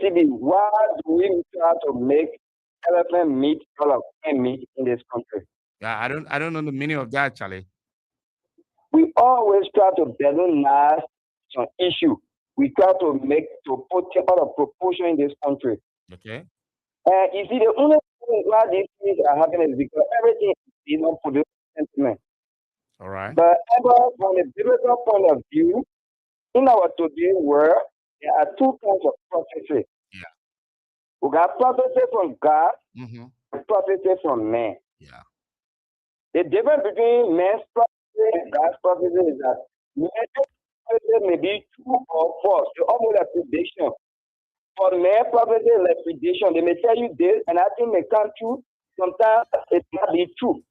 CB, why do we try to make elephant meat out of hen meat in this country? Yeah, I don't know the meaning of that, Charlie. We always try to balance some issue. We try to put out of proportion in this country. Okay. And you see, the only reason why these things are happening is because everything is not producing sentiment. All right. But from a biblical point of view, in our today's world, there are two kinds of prophecy. Yeah. We got prophecy from God, Mm-hmm. prophecy from man. Yeah. The difference between man's prophecy and God's prophecy is that man's prophecy may be true or false. It's almost a prediction. For man, prophecy is like prediction. They may tell you this, and I think may come true. Sometimes it might be true.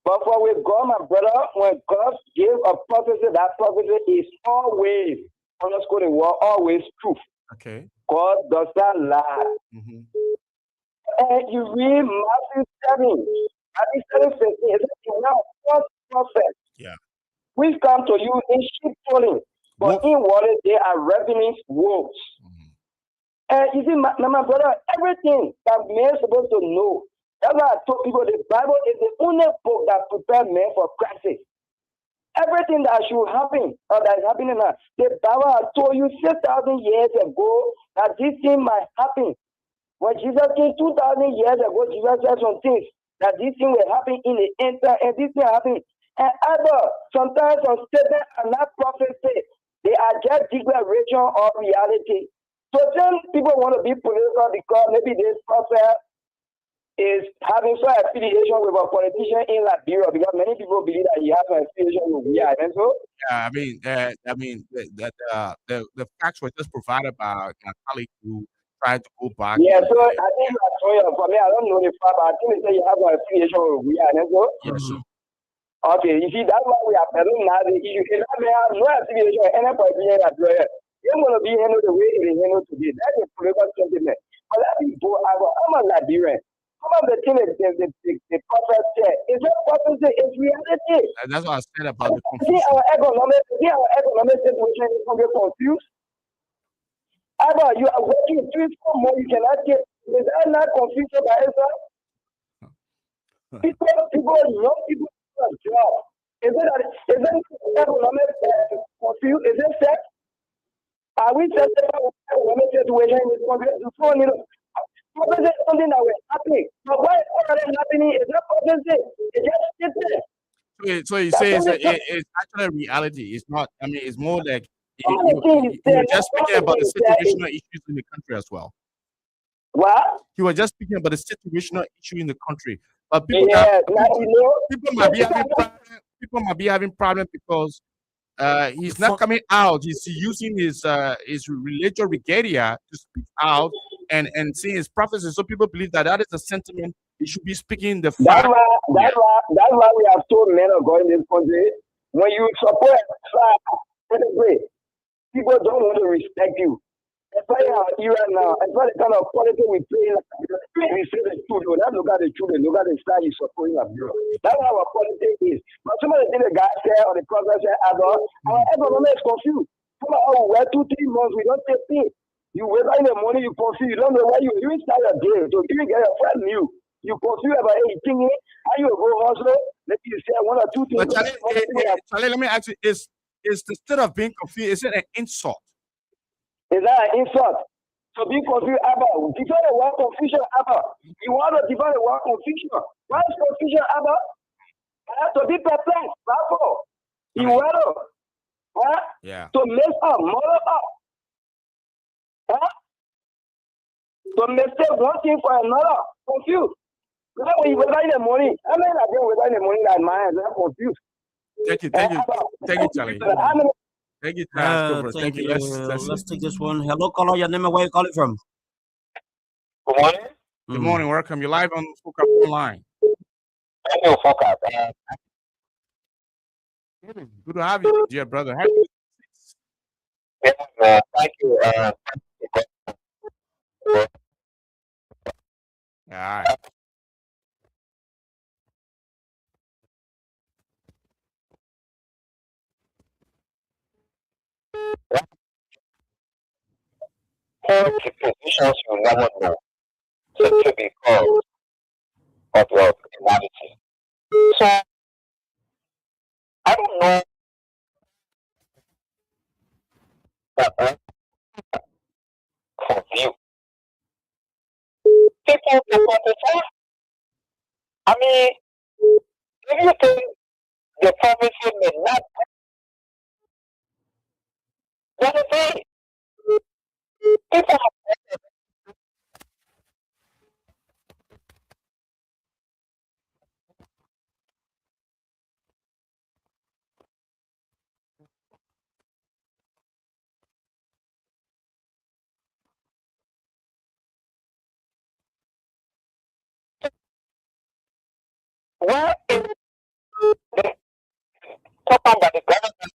But for with God, my brother, when God gave a prophecy, that prophecy is always, underscore the word, always truth. Okay. God does not lie. Mm-hmm. And you read Matthew 7, Matthew 7, 15, it says, now, false prophet, Yeah. we come to you in sheep clothing, but in water they are ravening wolves. Mm-hmm. And you see, my brother, everything that man is supposed to know. That's why I told people the Bible is the only book that prepares men for crisis. Everything that should happen or that is happening now, the Bible has told you 6,000 years ago that this thing might happen. When Jesus came 2,000 years ago, Jesus said some things that this thing will happen in the end time, and this thing happening. And other, sometimes some statements are not prophecy; they are just declaration of reality. So some people want to be political because maybe this prophet is having some affiliation with a politician in Liberia, because many people believe that he has an affiliation with Ria. And so, yeah, the facts were just provided by my colleague who tried to go back. yeah, so I think you are showing for me. I don't know the fact, but I think they say you have an affiliation with Ria. And so, Yes, sir. okay, you see, that's why we are telling now the issue. If I may have no affiliation with any politician in Liberia, you're going to be handled the way it is handled today. That's a political sentiment. But let me go, I'm a Liberian. Some of the things the prophet said is not prophecy, it's reality. That's what I said about the See confusion. our economic situation is going to get confused. Ever you are working 3 4 more, you cannot get. Is that not confusion by yourself? People, young people have jobs. Is it economic confused? Is it set? Are we set about economic situation in this country? Prophecy is something that will happen. But why is already happening? It's not prophecy. It's just sitting. So you say it's actually a reality. It's not. I mean, it's more like you were just speaking about the situational issues in the country as well. What? You were just speaking about the situational issue in the country, but people might be having problem because he's not coming out. He's using his religious regalia to speak out and seeing his prophecy. So people believe that is a sentiment. He should be speaking the fact. That's why we have told men of God in this country, when you support people don't want to respect you. Especially our era now, especially the kind of politics we play. We say the truth, do not look at the truth, look at the side you're supporting a bureau. That's how our politics is. But some of the things the guy said or the prophet said, our economy is confused. Some of us work 2 3 months, we don't take pay. You wake up in the morning, you confused, you don't know why you start your day. So you get your friend new. You confused about anything, how you go hustle, maybe you say 1 or 2 things. But Charlie, let me ask you, is the state of being confused, is it an insult? Is that an insult? So be confused about. Define the word confusion about. You want to define the word confusion. What is confusion about? To be perplexed. Bravo. You want to. Huh? Yeah. To mess up, muddle up. Huh? To mistake one thing for another. Confused. Because when you wake up in the morning, how many of them wake up in the morning that my hands are confused? Thank you, Charlie. Thank you, thank you. Let's take this one. Hello, caller. Your name and where you calling from? Good morning. Good morning. Welcome. You're live on Frontline. Hello, Focus. Good to have you, dear brother. Thank you. All right. decisions you never know, simply because of your humanity. So I don't know what for you. People to quantify. I mean, if you think the prophecy may not what it is, people where is the talk about the government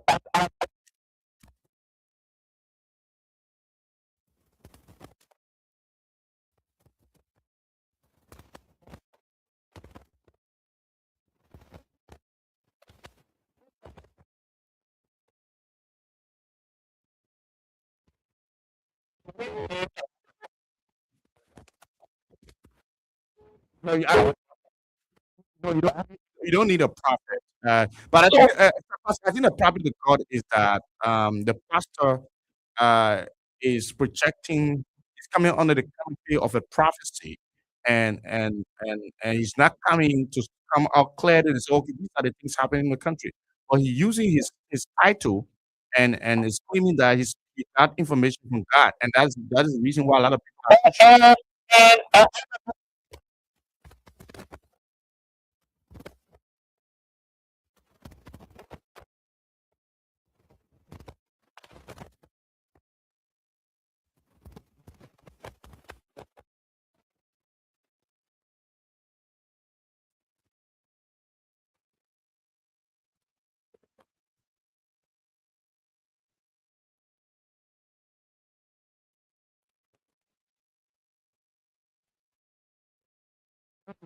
that are No, no, you don't need a prophet. But I think the problem with God is that the pastor uh, is projecting, is coming under the canopy of a prophecy, and he's not coming to come out clear and say, okay, these are the things happening in the country. But he's using his title and is claiming that he got information from God, and that is the reason why a lot of people are pushing. and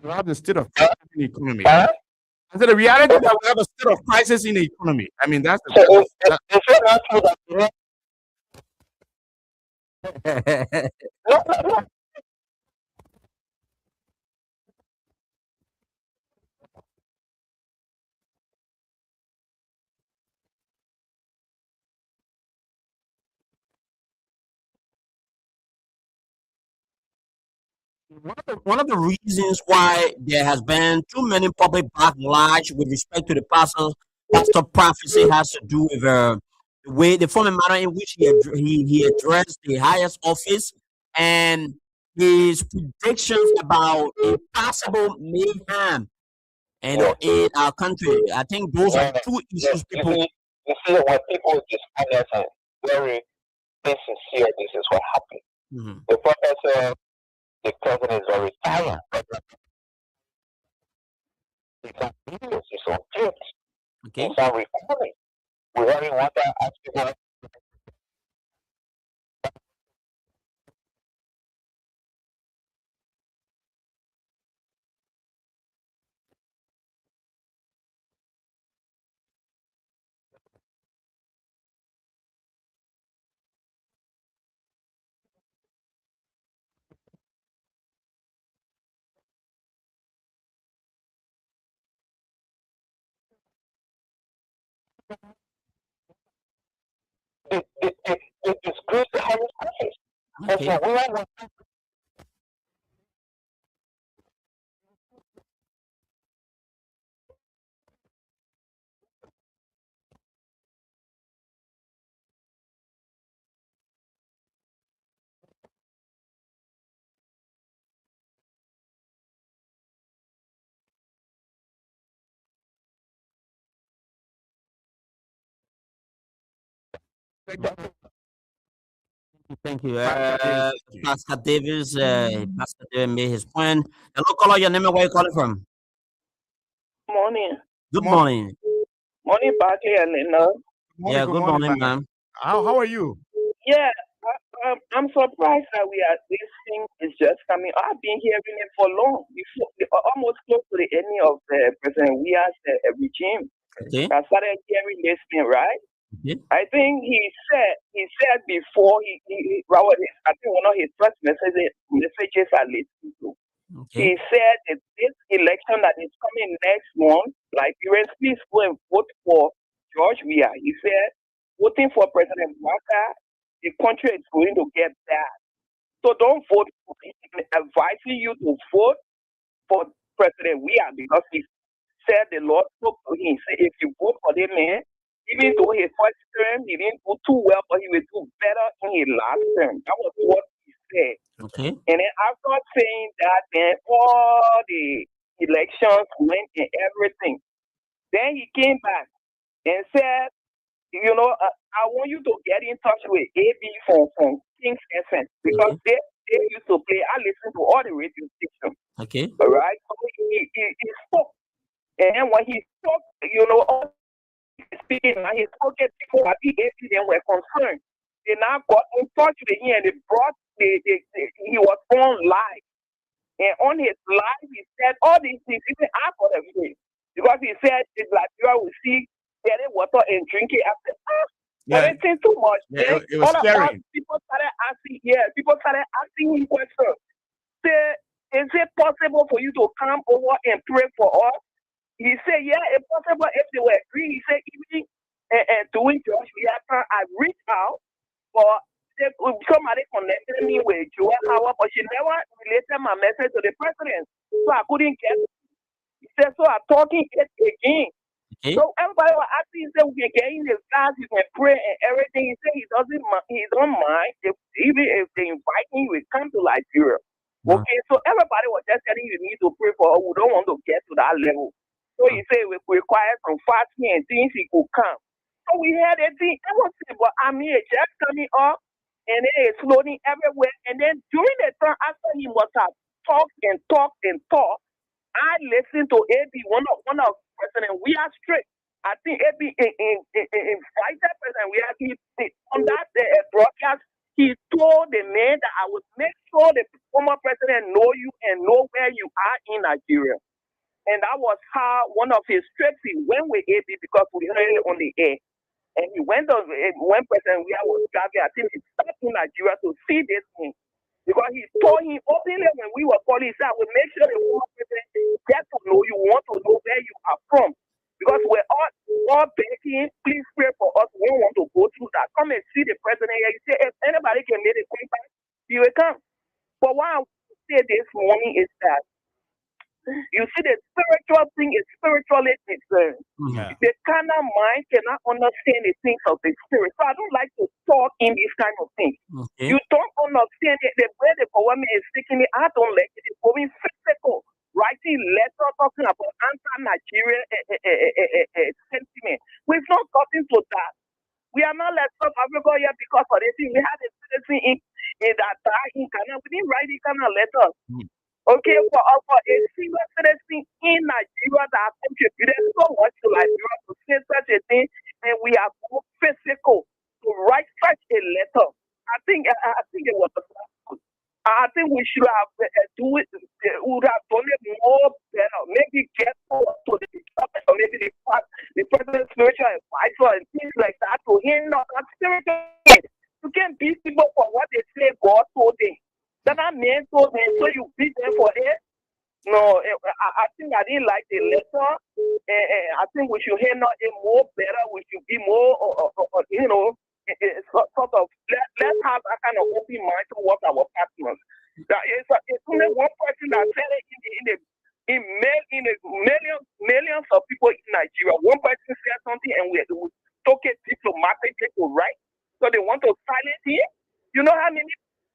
We have the state of crisis in the economy. I said the reality that we have a state of crisis in the economy. I mean, that's the, so that, it's not true that you no, no, no. One of the reasons why there has been too many public backlash with respect to the pastor prophecy has to do with the form and manner in which he addressed the highest office and his predictions about a possible mayhem in our country. I think those are two issues people. You see, when people is honest and very insincere, this is what happened. Mhm. The prophet said the president is very tired. It's on videos, it's on tapes, Okay. it's on recording. We only want to ask people. It's good to have this office. And Okay. so we all want Thank you. Pastor Davis, thank you. Pastor Davis made his point. Hello, caller. Your name and where you calling from? Morning. Good Morning, morning. Morning, Barclay and Linda. Yeah, good morning, morning, man. ma'am. How are you? Yeah, I'm surprised that this thing is just coming. I've been hearing it for long, almost close to the ending of President Weah's regime. Okay. I started hearing this thing, right? Okay. I think he said before I think one of his first messages I listened to. Okay. He said that this election that is coming next month, Liberians, please go and vote for George Weah. He said, voting for President Walker, the country is going to get bad. So don't vote for him. I'm advising you to vote for President Weah because he said the Lord spoke to him. He said, if you vote for the man, even though his first term he didn't do too well, but he will do better in his last term. That was what he said. Okay. And then after saying that, then all the elections went and everything. Then he came back and said, I want you to get in touch with AB from King's FM because they used to play. I listen to all the radio stations. Okay. All right. So he spoke. And when he spoke, all speaking, and he spoke it before I think AB then were concerned. They now got in touch with him and they brought he was on live. And on his live, he said all these things, even after the video. Because he said it's like you will see getting water and drinking after everything too much. Yeah, it was scary. People started asking him questions. Say, is it possible for you to come over and pray for us? He said, yeah, it's possible if they were agree. He said, even doing George Weah, I reached out, but somebody connected me with Joel Howard, but she never related my message to the president. So I couldn't get it. He said, so I'm talking it again. Okay. So everybody was asking, he said, we can get in the class, you can pray and everything. He said he don't mind even if they invite him, he will come to Nigeria. Okay, so everybody was just telling you need to pray for her. We don't want to get to that level. So he said we require some fasting and things he could come. So we had a thing, everything, but I'm here just coming up and then it's floating everywhere. And then during the time after he must have talked and talked and talked, I listened to AB, one of President We Are Straight. I think AB invited President We Are on that broadcast. He told the man that I would make sure the former president know you and know where you are in Nigeria. And that was how one of his trips he went with AB because we heard it on the air. And he went on when President Weah was traveling. I think he stopped in Nigeria to see this thing. Because he told him openly when we were calling, he said, I will make sure the former president get to know you, want to know where you are from. Because we're all begging, please pray for us. We don't want to go through that. Come and see the president here. He said, if anybody can make a contact, he will come. But what I want to say this morning is that you see the spiritual thing is spiritually concerned. Yeah. The carnal mind cannot understand the things of the spirit. So I don't like to talk in this kind of thing. Okay. You don't understand the way the government is taking it. I don't like it. It's going physical. Writing letters talking about anti-Nigeria sentiment. We've not gotten to that. We are not like South Africa yet because of this thing. We had a citizen in that died in Ghana. We didn't write this kind of letters. Okay, for a single citizen in Nigeria that has contributed so much to Nigeria to say such a thing, and we are more physical to write such a letter. I think it was. I think we should have would have done it more better. Maybe get to the government or maybe the president's spiritual advisor and things like that to him not spiritual. You can't beat people for what they say God told them. That man told them, so you beat them for it. No, I think I didn't like the letter. I think we should handle it more better. We should be more, sort of, let's have a kind of open mind towards our partners. That it's only one person that said it in millions of people in Nigeria. One person said something and we took it diplomatically to right. So they want to silence him. You know how many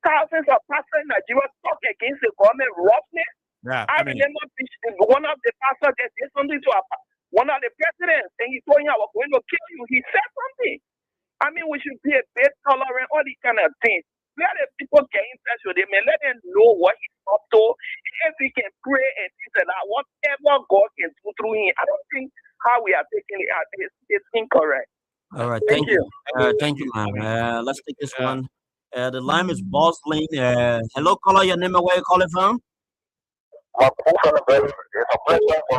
thousands of pastors in Nigeria talk against the government roughness? Yeah, I remember one of the pastors that did something to one of the presidents, and he told him, I was going to kill you. He said something. I mean, we should be a bit tolerant, all these kind of things. Let the people get in touch with him and let them know what he's up to. If he can pray and things like that, whatever God can do through him, I don't think how we are taking it out is incorrect. All right, thank you. Thank you, man. Let's take this one. The line is bustling. Hello, caller. Your name and where you calling from? My profile is a pleasure for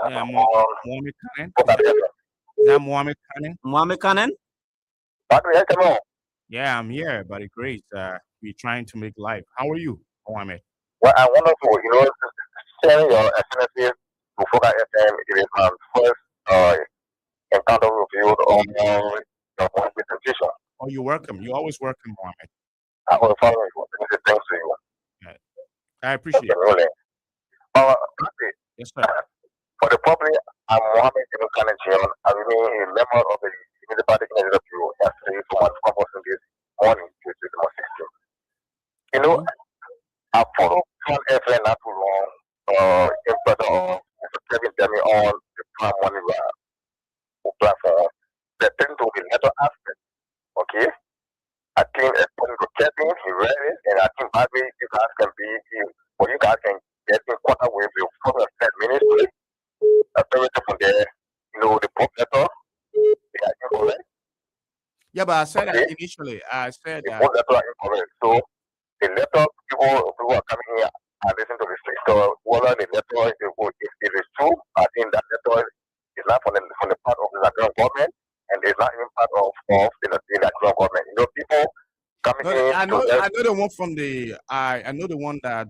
me. Mohammed Khan. Is that Mohammed Khan? Mohammed Khan? Barclay, come on. Yeah, I'm here, by the grace. We're trying to make life. How are you, Mohammed? Well, I want to, sharing your experiences to Focus FM. It is my first encounter with you on your presentation. Oh, you're welcome. You're always welcome, Mohammed. I will follow you. Thanks to you. Yeah, I appreciate it. Really. Yes, sir. For the public, I'm Mohammed Ibn Kanachian. I remain a member of the Municipality Council of Bureau yesterday for my purpose this morning, which is the 16th. I follow Frontline FM not too long, in front of Mr. Kevin Demi on the Prime Money platform. They tend to the letter aspect, okay? I think according to Kevin, he read it, and I think maybe you guys can or you guys can get in contact with your Foreign Affairs Ministry. From there, the book letter, they are incorrect. Yeah, but I said that initially. I said the that. book letter are incorrect. So the letter, people are coming here and listen to the street. So whether the letter if it is true, I think that letter is not from the part of the Nigerian government, and it's not even part of the Nigerian government. People coming in. I know the one from the. I know the one that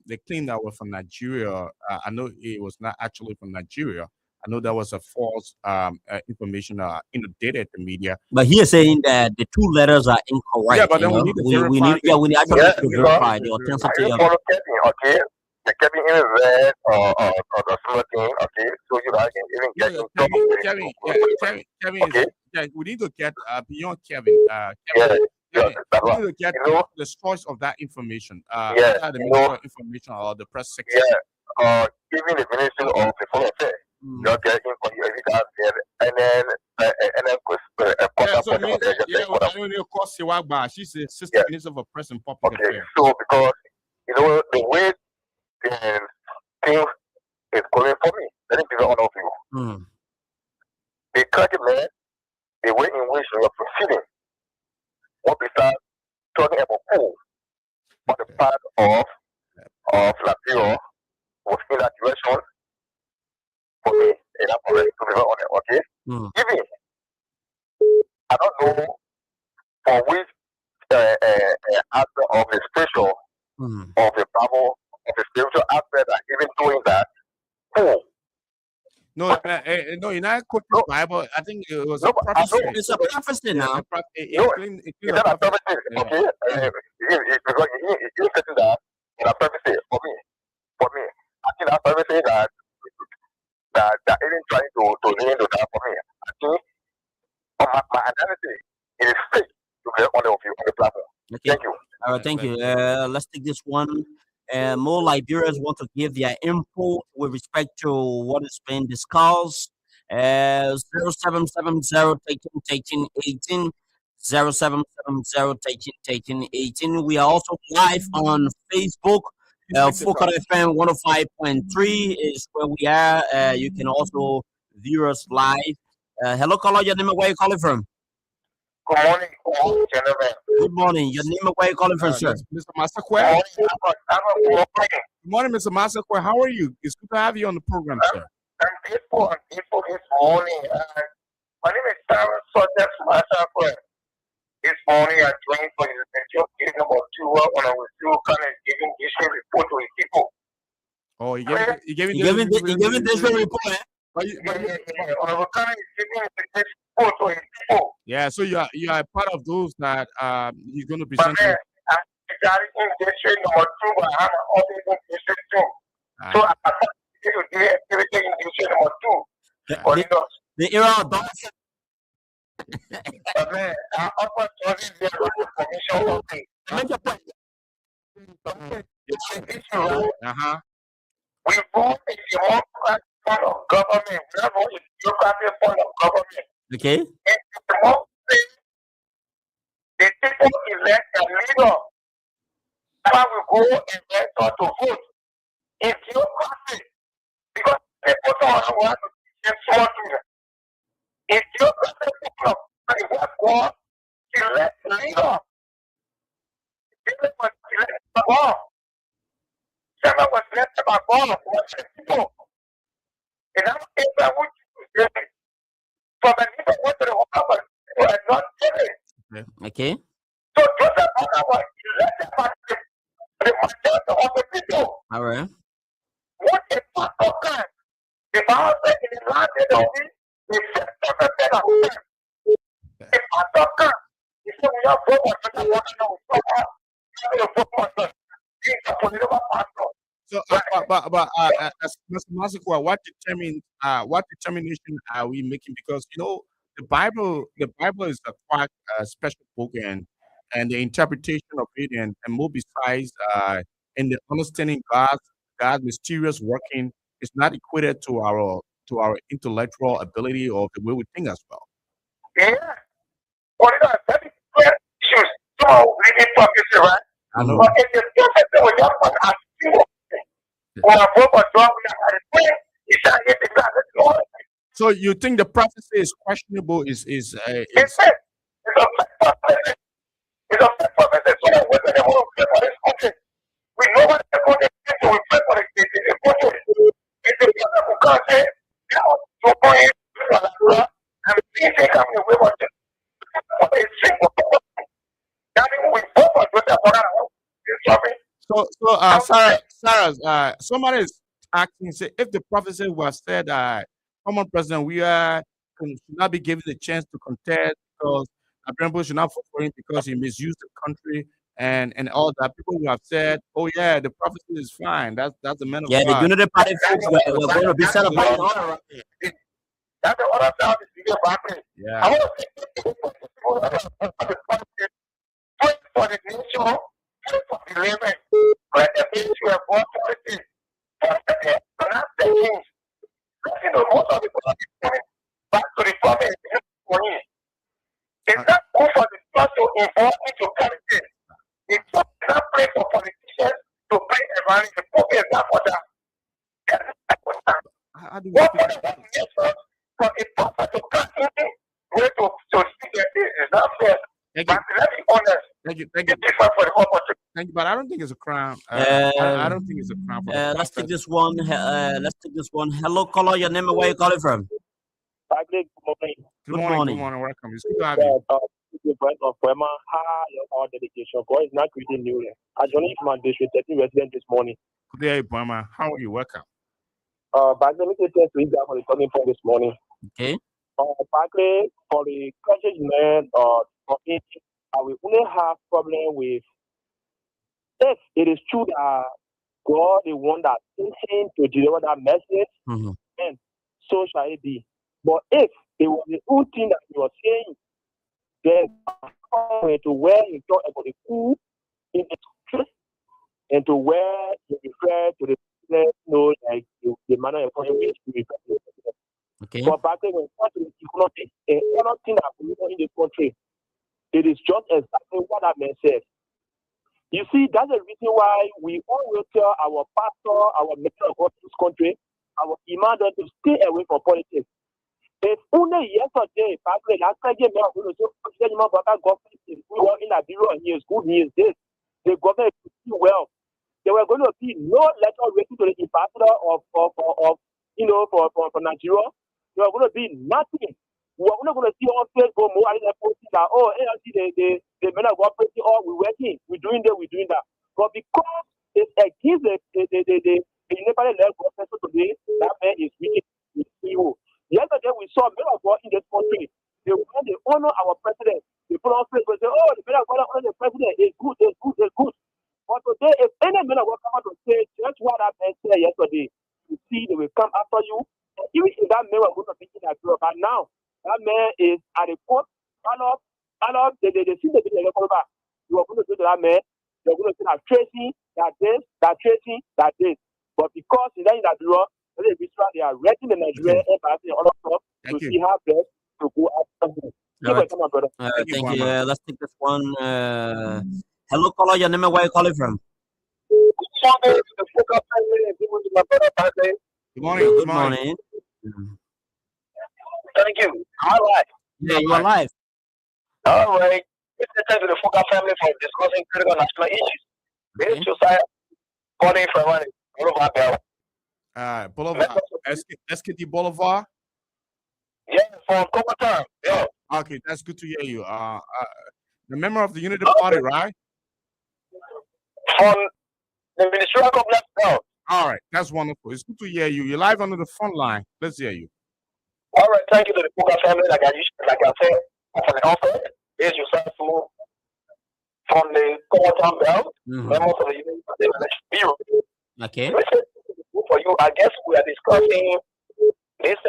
they claimed that was from Nigeria. I know it was not actually from Nigeria. I know that was a false information inundated the media. But he is saying that the two letters are incorrect. Yeah, but then we need to verify. We need actually to verify the authenticity of it. Kevin, okay? The Kevin even read or the similar thing, okay? So you guys can even get in trouble. Kevin okay? We need to get beyond Kevin. We need to get the source of that information. The Ministry of Information or the press section. Yeah, even the Ministry of the Foreign Affairs. You're getting for you guys there, and then she's the Assistant Minister for Press and Public Affairs. So because the way things is going for me, let me give you one of you. The cracky man, the way in which you are proceeding, what we start talking about cool on the part of Liberia was in that direction. For me, and I'm already to be on it, okay? Even, I don't know for which aspect of the spiritual, of the Bible, of the spiritual aspect that even doing that, No, you're not quoting the Bible. I think it was a prophecy. It's a prophecy now. It's not a prophecy, okay? Because you're saying that in a prophecy, for me, I think that prophecy that even trying to lean to that for me. I think my analysis is fake to get on the platform. Okay. Thank you. All right, thank you. Let's take this one. More Liberians want to give their input with respect to what is being discussed. 0770 taking 18 0770 taking 18. We are also live on Facebook. Focus FM 105.3 is where we are. You can also view us live. Hello, caller. Your name and where you calling from? Good morning, gentlemen. Good morning. Your name and where you calling from, sir? Mr. Masakwe. Good morning, Mr. Masakwe. How are you? It's good to have you on the program, sir. I'm grateful this morning. My name is Sarah Sojas Masakwe. This morning I joined for the giving about 2 when I was still kind of giving this report to the people. Oh, you gave this report, Yeah, so you are part of those that he's going to present. I'm in district number 2, but I'm also in district 2. So I to do everything in district number 2. The era of but man, I offer to the commission of things. We vote in the democratic form of government. We have voted in the democratic form of government. Okay. And the democracy, the people elect a leader. Now we go and enter to vote in democracy. Because people don't want to get small children. In democracy, people are going to elect a leader. People must elect the law. Someone was left about all of what people. And I'm saying that what you say, Okay. So Joseph was the majority of the people. All right. What a pastor can. The Bible says in the last day of it, the first prophet of them. The pastor can. He said, we have four pastor now. We have four pastor. He's a political pastor. So, as Mr. Masakwa, what determination are we making? Because the Bible is a quite special book, and the interpretation of it, and more besides, and the understanding God's mysterious working is not equated to our intellectual ability or the way we think as well. Yeah. What is that? That is clear issues. So we need prophecy, right? I know. But if the prophet was just one as single, or a proper job, he shall get exactly Lord. So you think the prophecy is questionable? It's a fake prophecy. It's a fake prophecy. So that whether they want to pray for this country, we know what they're going to do, so we pray for the country. It's the prophet who can't say, now, so go in, and please take up the way of it. What is single prophecy? That means we both are doing that. Sarah, somebody is asking, say, if the prophecy was said that common president should not be given the chance to contest because Abraham should not vote for him because he misused the country and all that, people who have said, oh yeah, the prophecy is fine. That's the man of Yeah, the God. Unity Party folks were going to be celebrating. That's the other side of the Barclay. Yeah. I want to say pray for the nation, pray for the living, let the ministry of God policy, and ask the kings. Most of the people are coming back to the family for him. It's not good for the church to involve into charity. The church is not pray for politicians to pray around the poor is not for that. What for the nation, for a pastor to come in, where to speak like this is not fair. Thank But you. let's be honest. Thank you. It's different for the opportunity. Thank you. But I don't think it's a crime. I don't think it's a crime for the Let's take prophet. this one. Let's take this one. Hello, caller. Your name and where you calling from? Barclay, good morning. Good Good morning. morning. Good morning. Welcome. It's good to have you. The breath of Burma, your dedication. God is not creating new. I joined my district 13 resident this morning. Good day, Burma. How are you? Welcome. Barclay, let me say thanks to you guys for the talking point this morning. Okay. Barclay, for the conscious man, for it, I will only have problem with if it is true that God is one that sent him to deliver that message, and so shall it be. But if it was the old thing that he was saying, then to where he talked about the coup in the country, and to where he referred to the president, like the manner in which he referred to the president. Okay. But back then, when it comes to the economic, anything that we know in this country, it is just exactly what that man says. You see, that's the reason why we always tell our pastor, our minister of this country, our imam to stay away from politics. If only yesterday, Barclay, last time we were in a bureau and he is good, he is this. The government is doing well. There were going to be no letter written to the ambassador of for Nigeria. There were going to be nothing. We are not going to see on Facebook more and posting that, oh, the men of God preaching, oh, we're working, we're doing that. But because it's against the Nepali led government today, that man is wicked. Yesterday we saw men of God in this country. They honor our president. They put on Facebook and say, oh, the men of God honor the president. It's good. But today, if any men of God come out to say just what that man said yesterday, you see they will come after you. And even if that man was going to be in that group, but now that man is at the court, they see the video come back. You are going to say to that man, you're going to say that Tracy, that this. But because he's not in that bureau, they are ready the Nigerian embassy and all of stuff to see how best to go after him. Thank you. Let's take this one. Hello, caller. Your name and where you calling from? Good morning. Good morning. Thank you. All right. Yeah, you are live. All right. It's the time to the Fuka family for discussing critical national issues. This society calling from one Boulevard, SKT Boulevard. Yeah, for Cocotan. Yeah. Okay, that's good to hear you. The member of the Unity Party, right? From the ministerial complex now. All right, that's wonderful. It's good to hear you. You're live under the front line. Let's hear you. All right, thank you to the Puka family. Like I said, from the offer, here's your son from the Common Belt, members of the United Bureau. Okay. For you, I guess we are discussing this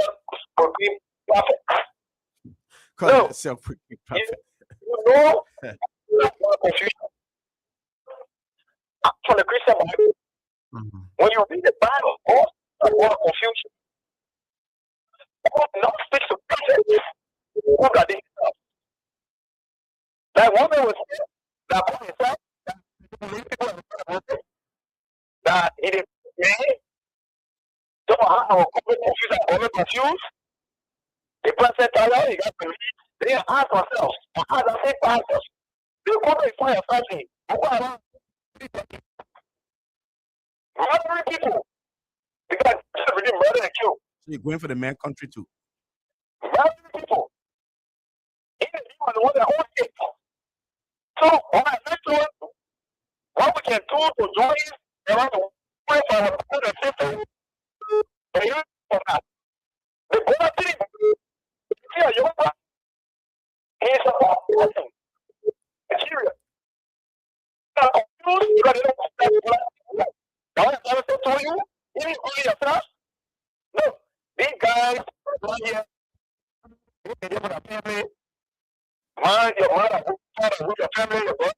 proclaimed prophet. Self-proclaimed prophet. You know, confusion. From the Christian Bible, when you read the Bible, all confusion. God not speaks to prophets. Look at this. Like one man was here, that God himself, that it is me. So I'm confused. The person Tyler, he got confused. They ask ourselves, ask the same pastors. They go to find a family. Murdering people. Because they really murder and kill. So you're going for the man country too. Murdering people. Even the one that owns it. So, when I said to him, what we can do to join around the way for our brother and sister, but you know that. The brother city, here, you know, he's a person. Nigeria. They are confused because they don't understand. Now, what I said to you, even only yourself, no, these guys are here. They have a family. Mind your mother, who your family, your brother.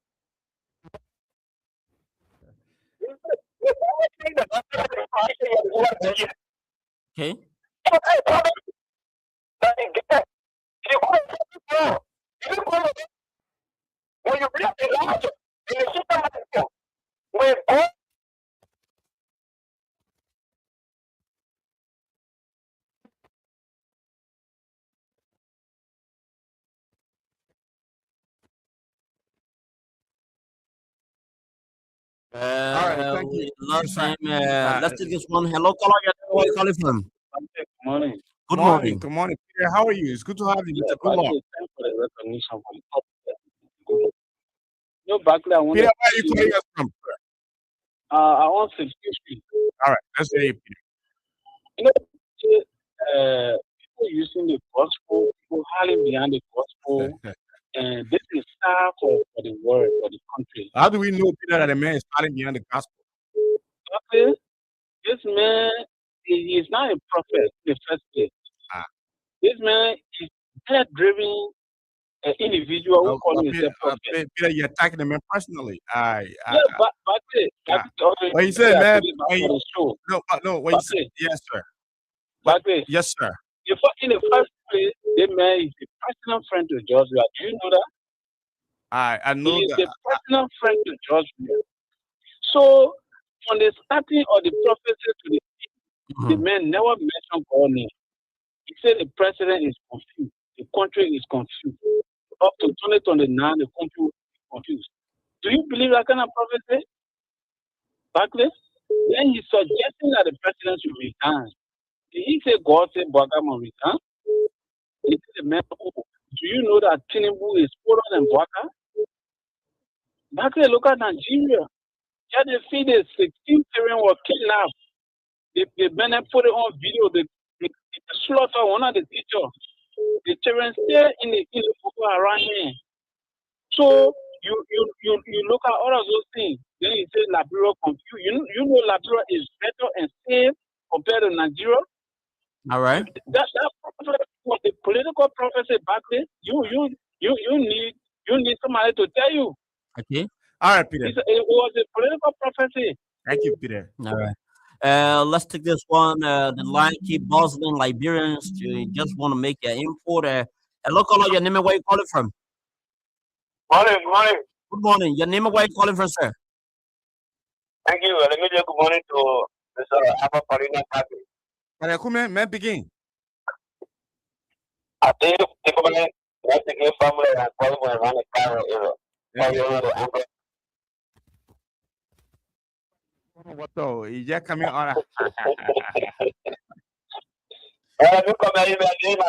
Okay. When you read the Elijah in the system, when God All right, thank you. Last time, let's take this one. Hello, caller. Where are you calling from? Good morning. Good morning. Good morning, Peter. How are you? It's good to have you. Yeah, Good luck. thanks for the recognition from public. No, Barclay, I want Peter, where are you calling us from? I want to excuse me. All right, let's hear you, Peter. You know, people using the gospel, people hiding behind the gospel, and this is sad for the world, for the country. How do we know, Peter, that a man is hiding behind the gospel? Okay, this man is not a prophet in the first place. This man is a driven individual who calls himself prophet. Peter, you're attacking the man personally. When you said, man, when you said, yes, sir. Yes, sir. In the first place, the man is a personal friend to Joshua. Do you know that? I know he is that. a personal friend to Joshua. So, from the starting of the prophecy to the end, the man never mentioned God's name. He said the president is confused. The country is confused. Up to 2029, the country is confused. Do you believe that kind of prophecy? Barclay? Then he's suggesting that the president should resign. Did he say God said Bogam will resign? He said the man, do you know that Tinubu is poorer than Bogam? Barclay, look at Nigeria. Yeah, they see the 16 children were kidnapped. The men put it on video. They slaughter one of the teachers. The children stay in the people around here. So you look at all of those things. Then you say Liberia confused. You know Liberia is better and safe compared to Nigeria. All right. That was the political prophecy back then. You need somebody to tell you. Okay. All right, Peter. It was a political prophecy. Thank you, Peter. All right. Let's take this one. The line keep buzzing. Liberians just want to make an import. Hello, caller. Your name and where you calling from? Morning. Good morning. Your name and where you calling from, sir? Thank you. Let me say good morning to Mr. Abba Farina Kati. May begin. I think let's begin family and calling for around the car. What though? Ya coming ahora. Nunca me imaginé,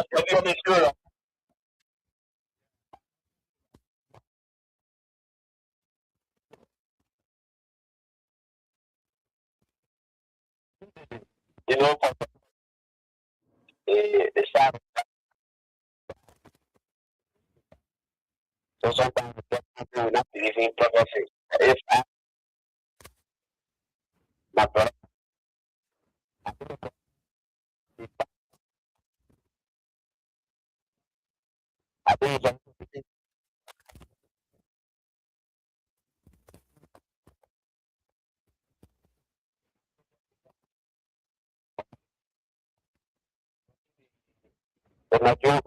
You know, the shadow. So sometimes people will not believe in prophecy. If my brother, I think it's not true.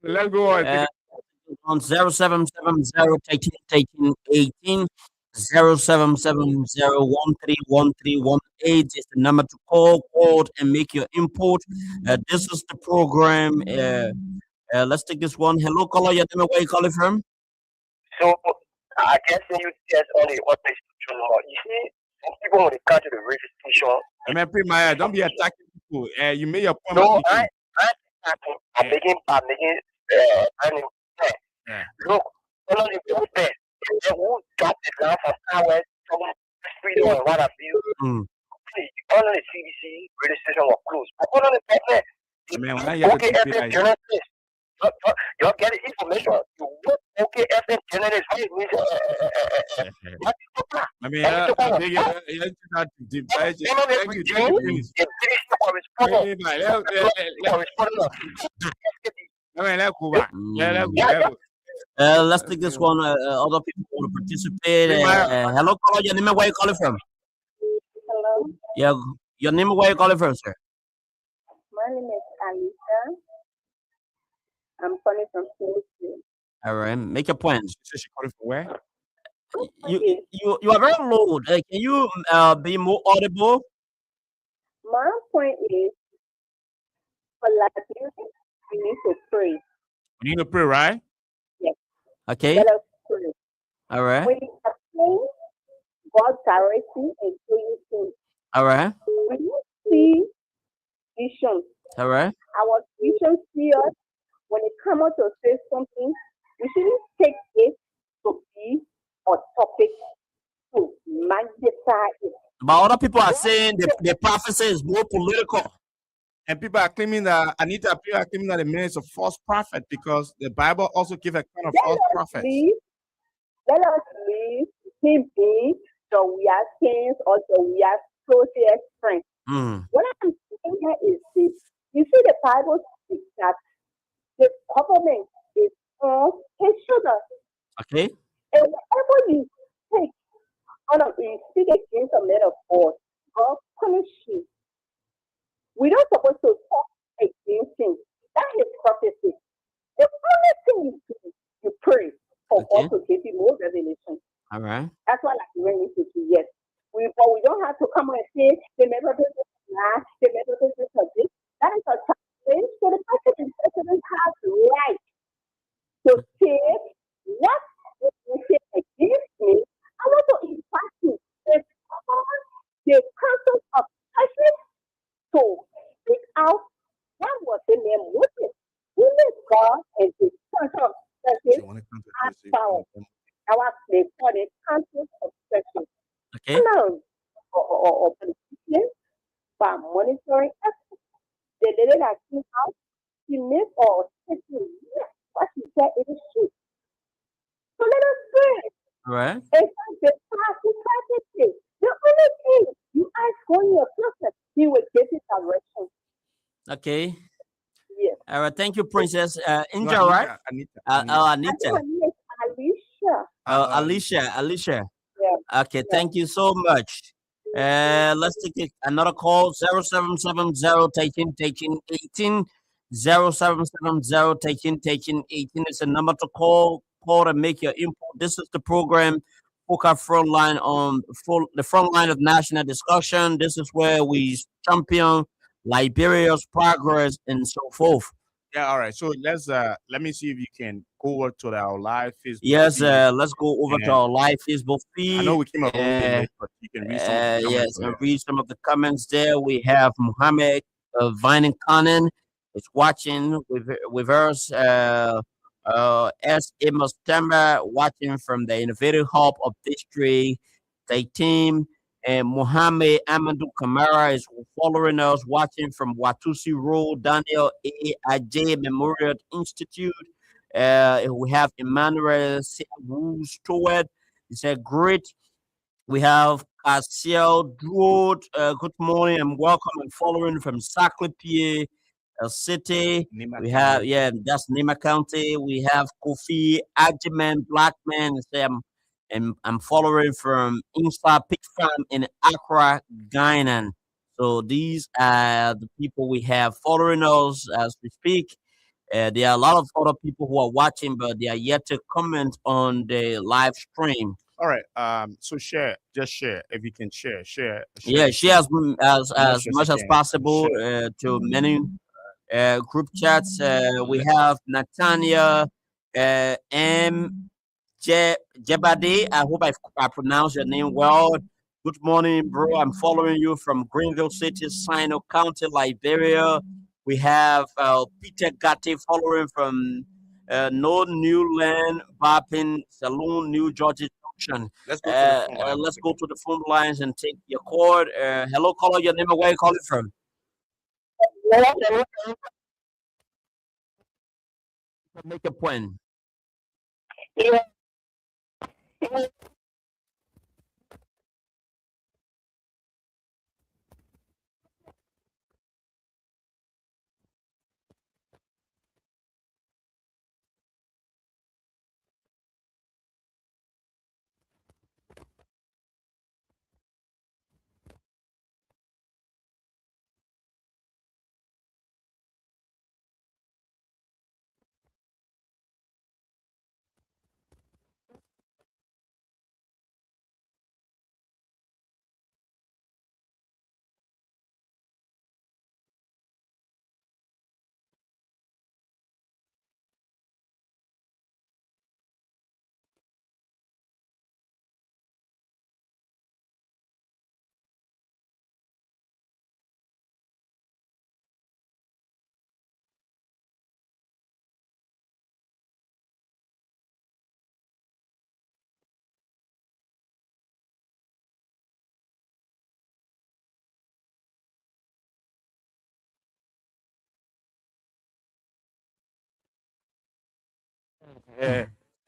Let's go on. On 0770 0770 is the number to call and make your input. This is the program. Let's take this one. Hello, caller. Your name and where you calling from? So I can say you test only what they should know. You see, some people when they come to the radio station. I mean, Primaya, don't be attacking people. You made your point. No, I'm making, I mean, Yeah. look, all of the people there, they won't drop the ground for hours, from freedom and what have you. All of the CBC radio station was closed. But all of the people, I mean, when I hear okay, the FM journalists, you're getting information. You want okay, FM journalists, how you need I mean, Let's take this one. Other people want to participate. Hello, caller. Your name and where you calling from? Hello, Yeah, your name and where you calling from, sir? my name is Alisa. I'm calling from Philippines. All right, make your points. She calling from where? You are very low. Can you be more audible? My point is, for like music, we need to pray. You need to pray, right? Yes, Okay. let us pray. All right. When you are praying, God directly and show you things. All right. When you see visions, All right. our visions see us. When it comes out to say something, we shouldn't take it But other people are saying the prophecy is more political. And people are claiming that people are claiming that the man is a false prophet because the Bible also gives a kind of false prophets. Let us leave him be so we are saints or so we are closest friends. What I'm saying here is this. You see, the Bible says that the government is on his shoulders. Okay. And whenever you take you speak against a man of God, God punish you. We don't supposed to talk against him. That is prophecy. The only thing you do, you pray for God to give you more revelation. All right. That's why like when we say yes. But we don't have to come and say the member business is not, the member business is this. That is a challenge. So the president has right to say what you say against me. I want to invite you. Because the council of Texas to speak out what was the name Moses. Who is God and the council of Texas has power. Our they call it council of Texas. Okay. Or politicians by monitoring efforts. The lady that came out, she made or taking what she said is true. So let us pray. Right. And the prophet, the only thing you ask for your prophet, he will give you direction. Okay. Yes. All right. Thank you, Princess. Inja, No, right? Anita. Anita. Alicia. Alicia. Yeah. Okay. Thank you so much. Let's take another call. 0770 taking 18. 0770 taking 18 is the number to call. Call and make your input. This is the program Focus Frontline on the front line of national discussion. This is where we champion Liberia's progress and so forth. Yeah, all right. So let me see if you can go over to our live Facebook. Yes, feed. let's go over to our live Facebook feed. I know we came a little bit late, but you can read some of the comments. Yes, and read some of the comments there. We have Muhammad Vining Khannan is watching with us. S. Amos Temba watching from the innovative hub of District 18. And Mohammed Amadou Kamara is following us, watching from Watusi Road, Daniel A. Ajay Memorial Institute. We have Emmanuel Wu Stewart. He said, great. We have Casiel Druid. Good morning and welcome and following from Saclay, City. We have, that's Nima County. We have Kofi Ajiman Blackman. I'm following from Insta Pig Farm in Accra, Ghana. So these are the people we have following us as we speak. There are a lot of other people who are watching, but they are yet to comment on the live stream. All right. So share if you can share. Yeah, share as much as possible to many group chats. We have Natania M. Jebade. I hope I pronounced your name well. Good morning, bro. I'm following you from Greenville City, Sino County, Liberia. We have Peter Gatti following from No New Land, Barpin Saloon, New Georgia Junction. Let's go to the phone lines and take your call. Hello, caller. Your name and where you calling from? Make a point.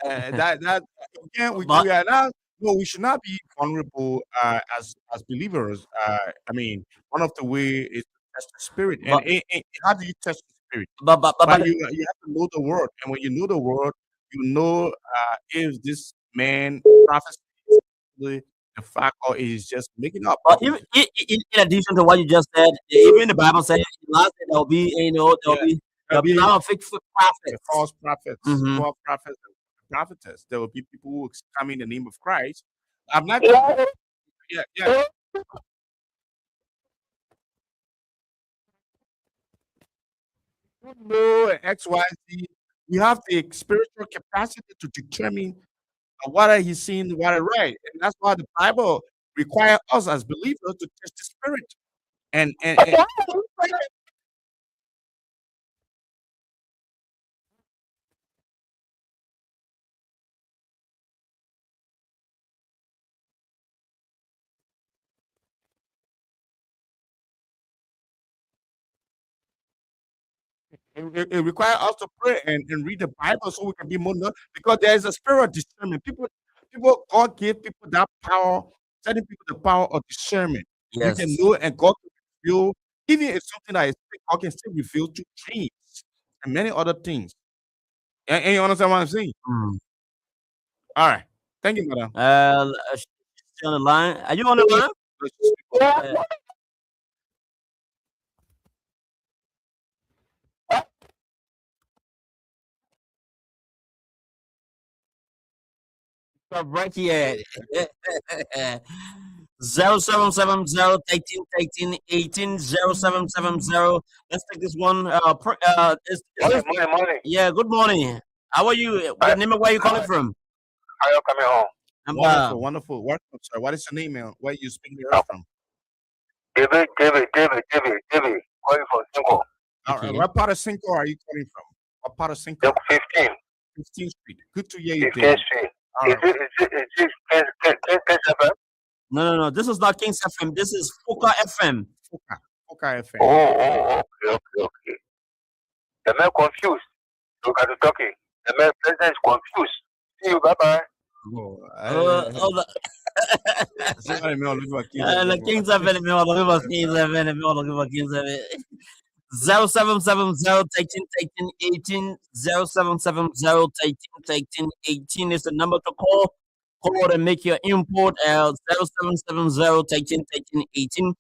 Uh, that again, But we are not. No, we should not be vulnerable as believers. I mean, one of the way is to test the spirit, and but how do you test the spirit? but But you have to know the word, and when you know the word, you know if this man prophecy is really the fact or is just making up. But even in addition to what you just said, even the Bible says last day there'll be, Yeah, there'll there'll be a be lot of fake the prophets. false prophets, Mm-hmm. false prophets, and prophetess. There will be people who come in the name of Christ. I'm not. Yeah, Yeah, yeah. No, X, Y, Z. We have the spiritual capacity to determine what are he seeing, what are right, and that's why the Bible requires us as believers to test the spirit. And it requires us to pray and read the Bible so we can be more because there is a spirit of discernment. People, God gave people that power, certain people the power of discernment. You can Yes. know and God can reveal, even if something that is fake, God can still reveal to dreams and many other things. And you understand what I'm saying? Mm. All right. Thank you, madam. She's on the line. Are you on the line? Let's just speak up. yeah. Uh, right here. 0770 0770. Let's take this one. Morning, morning, morning. Yeah, good morning. How are you? Hi, Your name and where you calling hi. from? How you coming home? I'm Wonderful, wonderful. Welcome, sir. What is your name and where you speaking to us Uh, from? David. Calling from Single. All right. okay. What part of Cinco are you calling from? What part of Look, Cinco? 15, 15th Street. Good to hear you, 15th David. Street. All right. Is it, Ken FM? No. This is not Kings FM. This is Fuka FM. Foka. Foka FM. Okay. The man confused. Look at the talking. The man president is confused. See you, bye-bye. Oh, Oh, somebody may look for Kings FM. the Kings FM. Me want to give us Kings FM. Me want to give us Kings FM. 0770 18 18 is the number to call. Call and make your input. 0770 18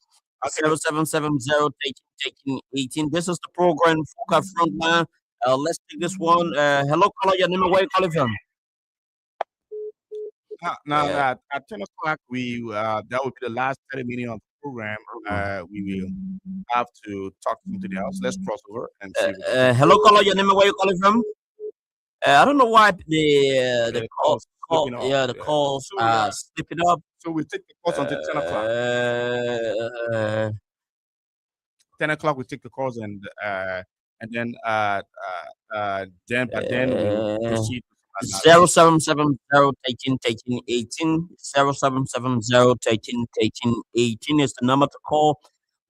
Okay. 0770 18. This is the program Fuka Frontline. Let's take this one. Hello, caller. Your name and where you calling from? Now Uh, at 10 o'clock, that will be the last 30 minutes of the program. We will have to talk to somebody else. Let's cross over and see if we can take hello, caller. Your name and where you calling from? I don't know why the the calls slipping off. the calls So we are slipping up. so we take the calls until 10 o'clock. Uh, 10 o'clock we take the calls and then we will uh, proceed to another. 0770 18 0770 18 is the number to call.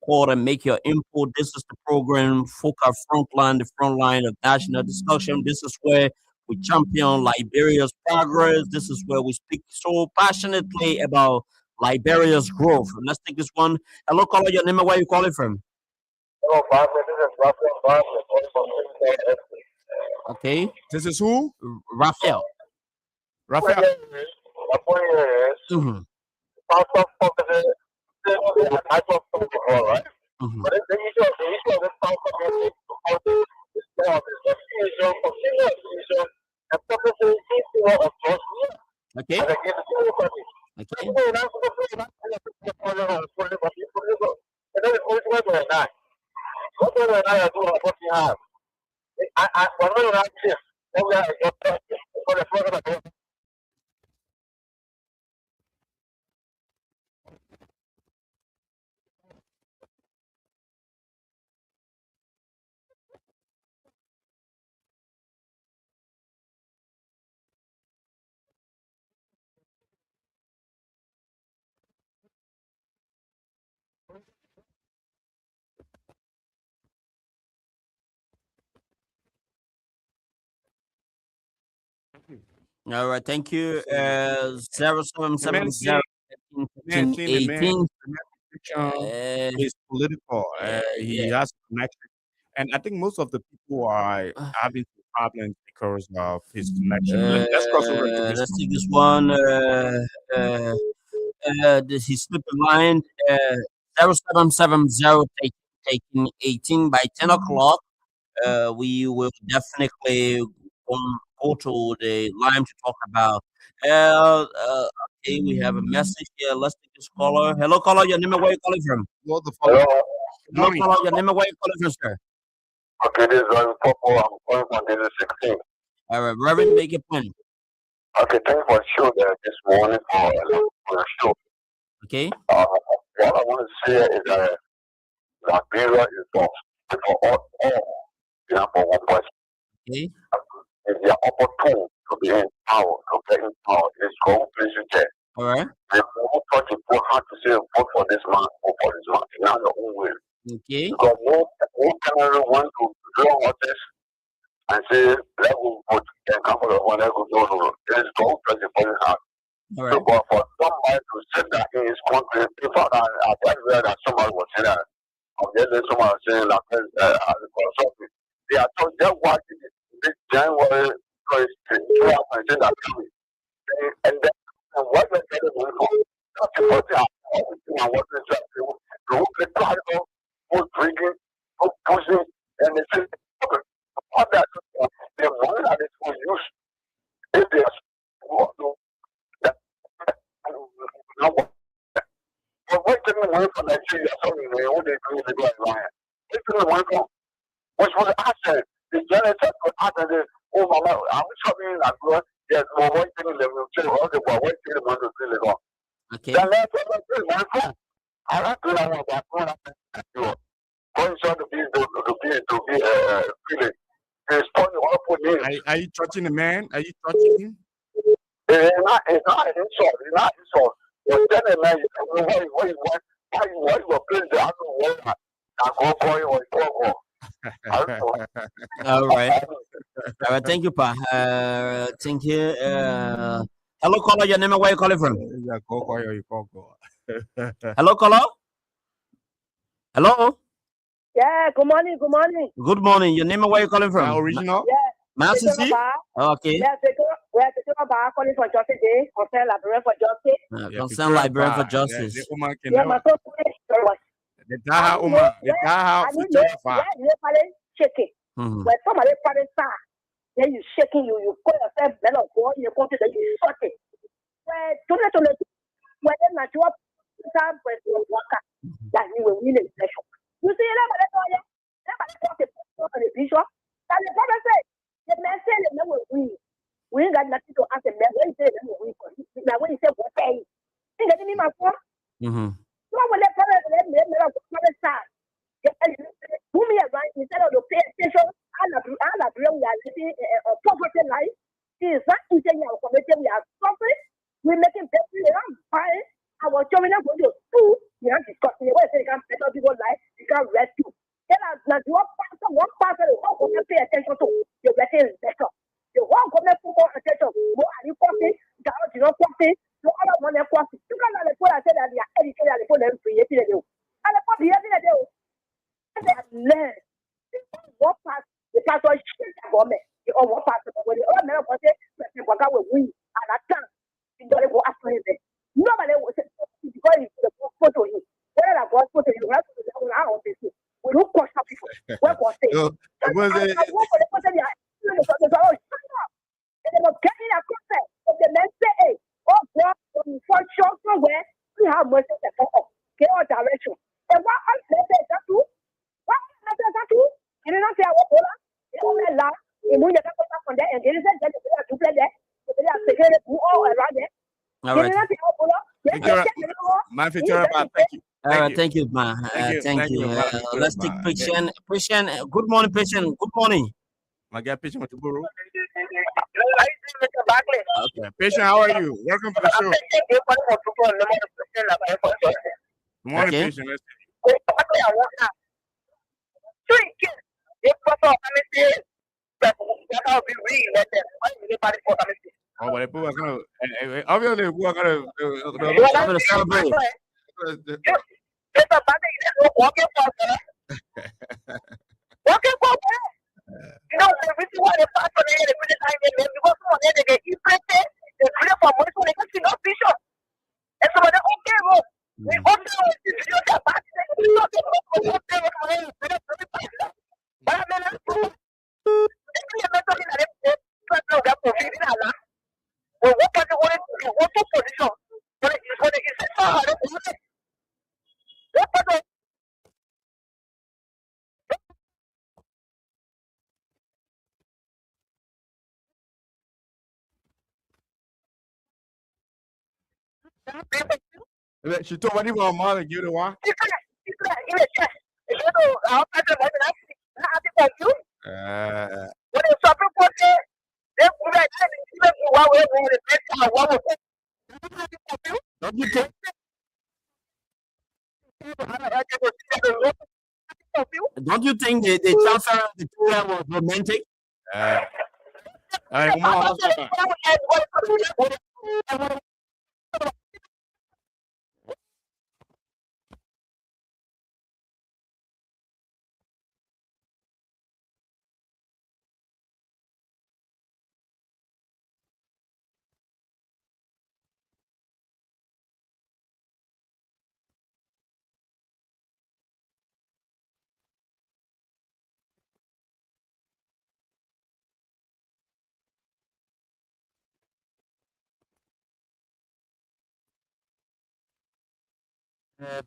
Call and make your input. This is the program Foca Frontline, the front line of national discussion. This is where we champion Liberia's progress. This is where we speak so passionately about Liberia's growth. Let's take this one. Hello, caller. Your name and where you calling from? Hello, Barclay. This is Barclay. Calling from Okay, This is who? Raphael. Raphael. My point is, Mm-hmm. pastor focusing and I talk to before, right? Mm-hmm. But the issue of this pastor is the fusion of senior fusion and focusing issue of trust. Okay, And again, the senior party. okay. And then it's always going to die. What do I do? What you have? We're not like this. Then we are for the program. All right, thank you. 0770 Man, seeing the man, 18. is political. He Yeah. has connection, and I think most of the people are having problems because of his connection. Let's cross over to this. Let's take this one. This is slipping line. 0770 taking 18 by 10 o'clock. We will definitely go to the line to talk about. Okay, we have a message here. Let's take this caller. Hello, caller. Your name and where you calling from? What the Hello. fuck? Hello, caller. Your name and where you calling from, sir? Okay, this is Reverend Popo. I'm calling from this 16. All right, Reverend, make your point. Okay, thank you for the show there this morning for the show. Okay. What I want to say is that Liberia is for all, for one person. Okay. If they are opportune to be in power, to get in power, it's wrong place to get. All right. They won't touch it, go hard to say, vote for this man, vote for this man. It's not your own will. Okay. Because no Canadian want to draw horses and say, let go vote and come for the one, let go, no. There's no person for the heart. All So, right. but for somebody to sit that in his country, in fact, I read that somebody was saying that, I'm just somebody saying that, they are told them what this January 2022 and say that coming. And then, what they're getting money for, that's the first thing I want to say. They will be practical, go drinking, go pushing, and they say, okay, all that, the money that is for use, if they are but wait till the money from Nigeria, sorry, man, what they do, they go around. Wait till the money from, which was action. The janitor was asking, oh, my, I'm talking like, yes, well, wait till the money, wait till the money to fill it on. Okay. Then that's what I do, my friend. I don't do that about going to be feeling. It's funny, what for me. Are you touching the man? Are you touching him? It's not an insult. It's not an insult. You're telling a man, why you were playing the other way? I go for you or go. I don't know. All right. All right. Thank you, Pa. Thank you. Hello, caller. Your name and where you calling from? Yeah, go. Hello, caller. Hello. Yeah, good morning, good morning. Good morning. Your name and where you calling from? Original? Yeah. Master C? Okay. Yeah, we're calling for justice day, concern librarian for justice. Concern librarian for justice. The woman can Yeah, my son the Daha woman, the Daha shaking. When somebody finds star, then you shaking, you call yourself man of God, you go to the you shut it. When the natural time was worker, that you will win a session. You see, never talk on the bishop. And the prophet said, the man said the man will win. We ain't got nothing to ask the man. When he said the man will win, now when he said what pay, he didn't mean my phone. What will that prophet start? Who me around instead of the pay attention, all we are living a poverty life. It is not easy in our community. We are suffering. We're making better. I'm buying. Our children are going to school. We are discussing the way they can better people's life. They can rescue. Then as one person, the whole community pay attention to. The better is better. The whole community pay more attention. More are you costing? The other is not costing. The other one is costing. You can't let the people say that they are educated and they put them creating it. And the people behaving it. They have learned. What part the pastor is government. The other part when the other man was saying, President will win. And I can't. You don't go after him. Nobody will say, because it's the photo here. Whether I got photo, you have to do that on this. We don't cost people. What was it? I work for the person here. They were getting a concept. If the men say, hey, oh, God, when you fall short somewhere, we have mercy for us. Get our direction. And what else is that too? What else is that too? You don't say, I will go on. You don't laugh. You move your people from there, and there is a dead to play there. They are taking it all around there. All right. Thank you. Thank you, ma. Thank you. Let's take patient. Good morning, patient. Good morning. My guy, patient with the guru. Barclay. Okay, patient, how are you? Welcome to the show. Good morning, Okay. patient. Let's see. that will be re-elected. Why will they party for amnesty? Oh, but people are gonna obviously people are gonna You are not celebrate. It's a bad thing. Working for working for you know, the reason why they pass on the every time because some of them they get imprinted, they create for money so they can see no vision. And some of them okay, bro. We also the video that back they do not get no okay with money. But I mean, they create mental in that they know that profit in Allah. Well, what part of what to position? When it is so hard, what part of she told me about mother give the one. What is shopping for? They put that Don't you think? Don't you think the transfer of the two was romantic?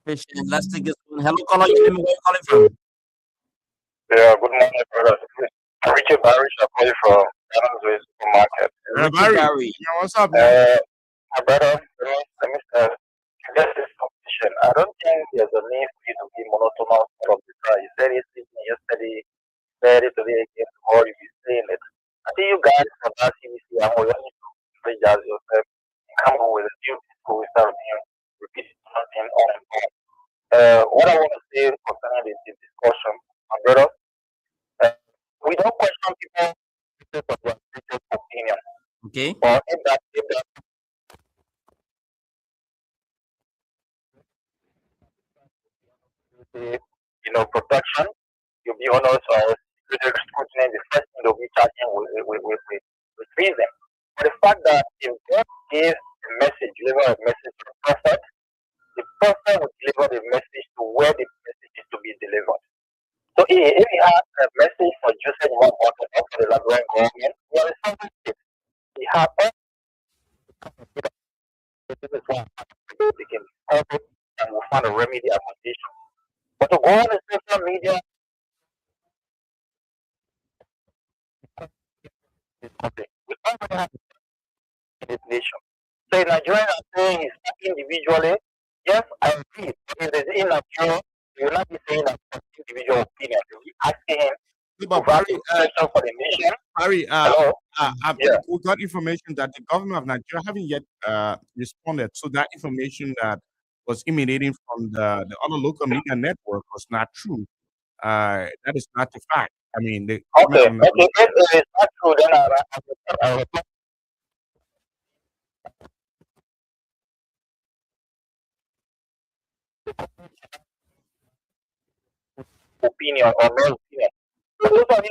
Patient. Let's take this one. Hello, caller. Your name, where you calling from? Yeah, good morning, brother. Richard Barry, I call you from Ghana's supermarket. Barry, what's up, man? My brother, let me get this competition. I don't think there's a need for you to be monotonous all of the time. You said it yesterday, said it today again, tomorrow you'll be saying it. I think you guys from that CBC, I'm going to strategize yourself and come up with a new people instead of you repeating something on and on. What I want to say concerning this discussion, my brother, we don't question people because of their religious opinion. Okay. Or if that protection, you'll be honest or security scrutiny, the first thing they'll be charging with reason. But the fact that if God gives a message, deliver a message to the prophet will deliver the message to where the message is to be delivered. So if he has a message for Joseph one button or for the Liberian government, we are responsible. He has this is one they can help it and we'll find a remedy accommodation. But to go on the social media is something. We already have in this nation. So if Nigerians are saying it's individually, yes, I agree. If there's inaccurate, you will not be saying that individual opinion. You'll be asking him But Barry, for the nation. Barry, Hello? we got information that the government of Nigeria haven't yet responded. So that information that was emanating from the other local media network was not true. That is not the fact. I mean, the Okay, if it is not true, then I'll reply. Opinion or no opinion. But those are the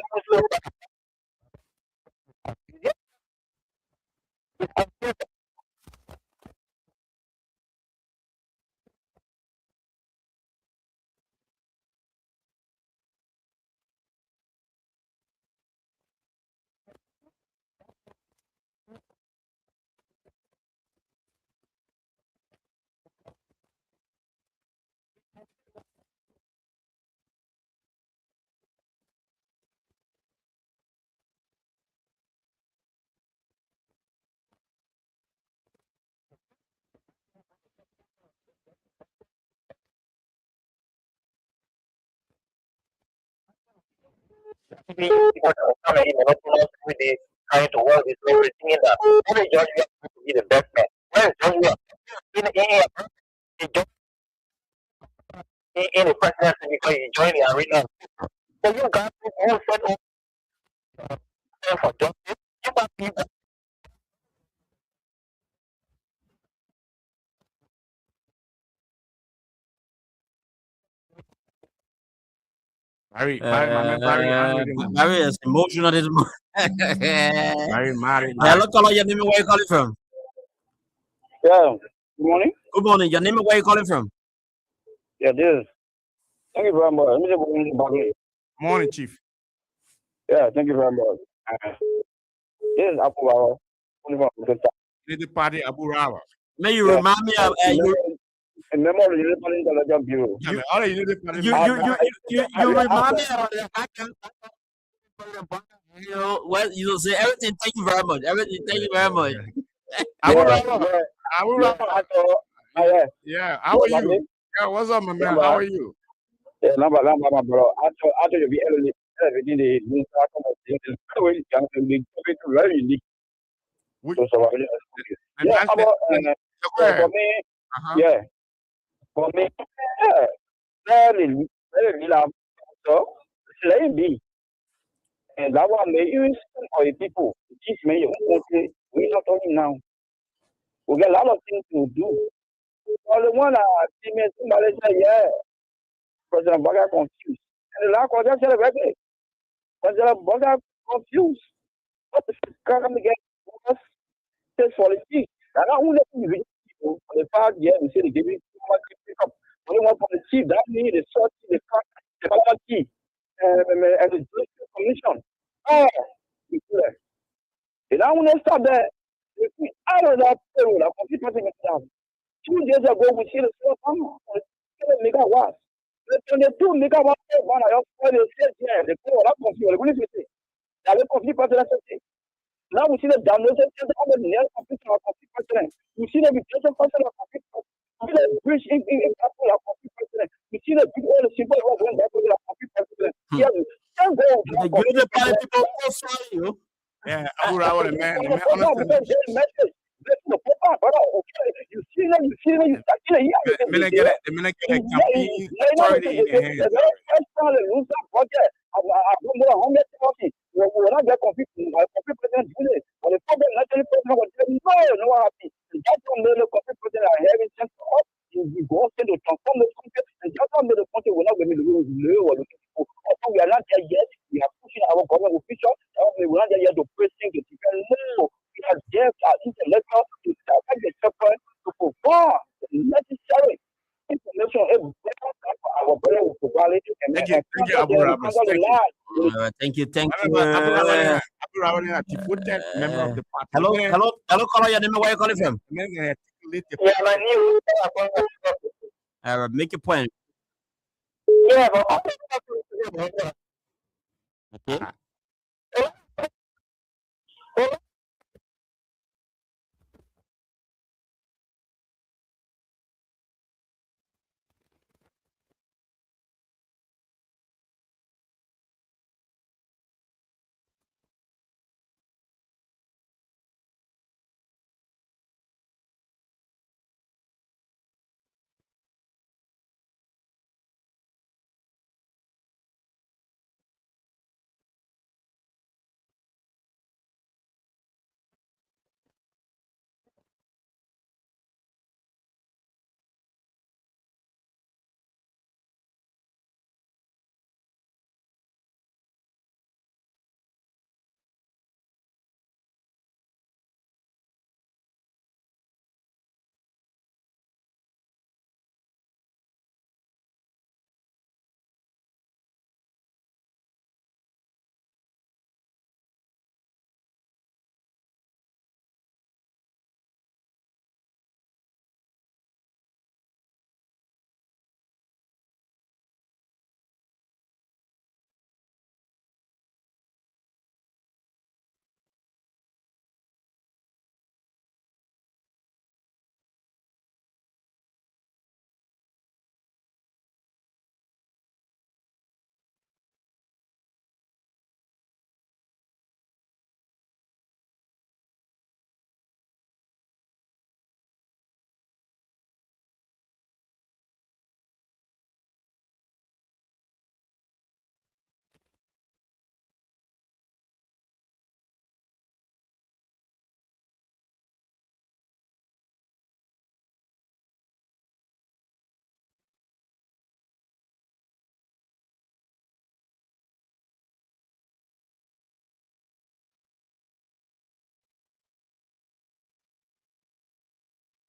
trying to work this everything in that. When a judge you have to be the best man. When a judge you have in the presidency because you join the arena. So you got to all set up stand for justice. Human beings that My man, Barry angry this morning. Barry is emotional this morning. Barry mad. Hello, caller. Your name and where you calling from? Yeah. Good morning. Good morning. Your name and where you calling from? Yeah, this is. Thank you very much. Let me say good morning, Barclay. Morning, Chief. Yeah, thank you very much. This is Apple Hour. Only from Kentucky. Need the party Abu Rawa. May you Yeah. remind me of A member of the European Intelligence Bureau. Yeah, man. All you need the party. you remind me of I can well you say everything. Thank you very much. Everything. Thank you very much. Abu Yeah, Rawa. yeah, Abu yeah. Rawa. I thought, Yeah. How are you? Yeah. What's up, my man? How are you? yeah, number, bro. I thought you'll be everything the news come up. It's very unique. We- So, And yeah, that's about, go ahead. for me, Uh-huh. yeah, for me, yeah, very love. So, let be. And that one may use for the people. This may you won't say, we're not talking now. We got a lot of things to do. All the one female somebody say, yeah, President Boga confused. And the last one just said, President Boga confused. What the fuck come again? Just politics. And I won't let you reach people for the past year. We say they give it too much pick up. Only one for the chief. That means the short the cut, the key, and the judicial commission. Oh, you see that. And I want to stop there. If we out of that payroll, I'm 50% down. 2 days ago, we see the slow come on 7 megawatts. The 22 megawatts, one of the state here, the power up of you, the police say, they are complete. Now we see the downloaded of the near computer of 50%. We see the replacement person of 50%. We see the bridge in example of 50%. We see the big oil simple of 50%. Yeah, can't go. The good party people so sorry you. Yeah, Abu Rawa, the man. You see them, you start seeing The minute get it, the minute get a campaign authority in their hands. We're not get confused. Confused president do this. But the problem naturally president will tell you, no happy. And that's why the confused president are having chance to us. We go to transform the country, and that's why the country will not be able to do. Also, we are not there yet. We are pushing our government officials. We are not there yet to press things to defend. No, we are there our intellectual to attack the suffering to provide the necessary information our brother will provide it. Thank you, Abu Rawa. Thank you. Abu Rawa, a devoted member of the party. Hello, caller. Your name and where you calling from? Yeah, my new Make a point. yeah, but Okay.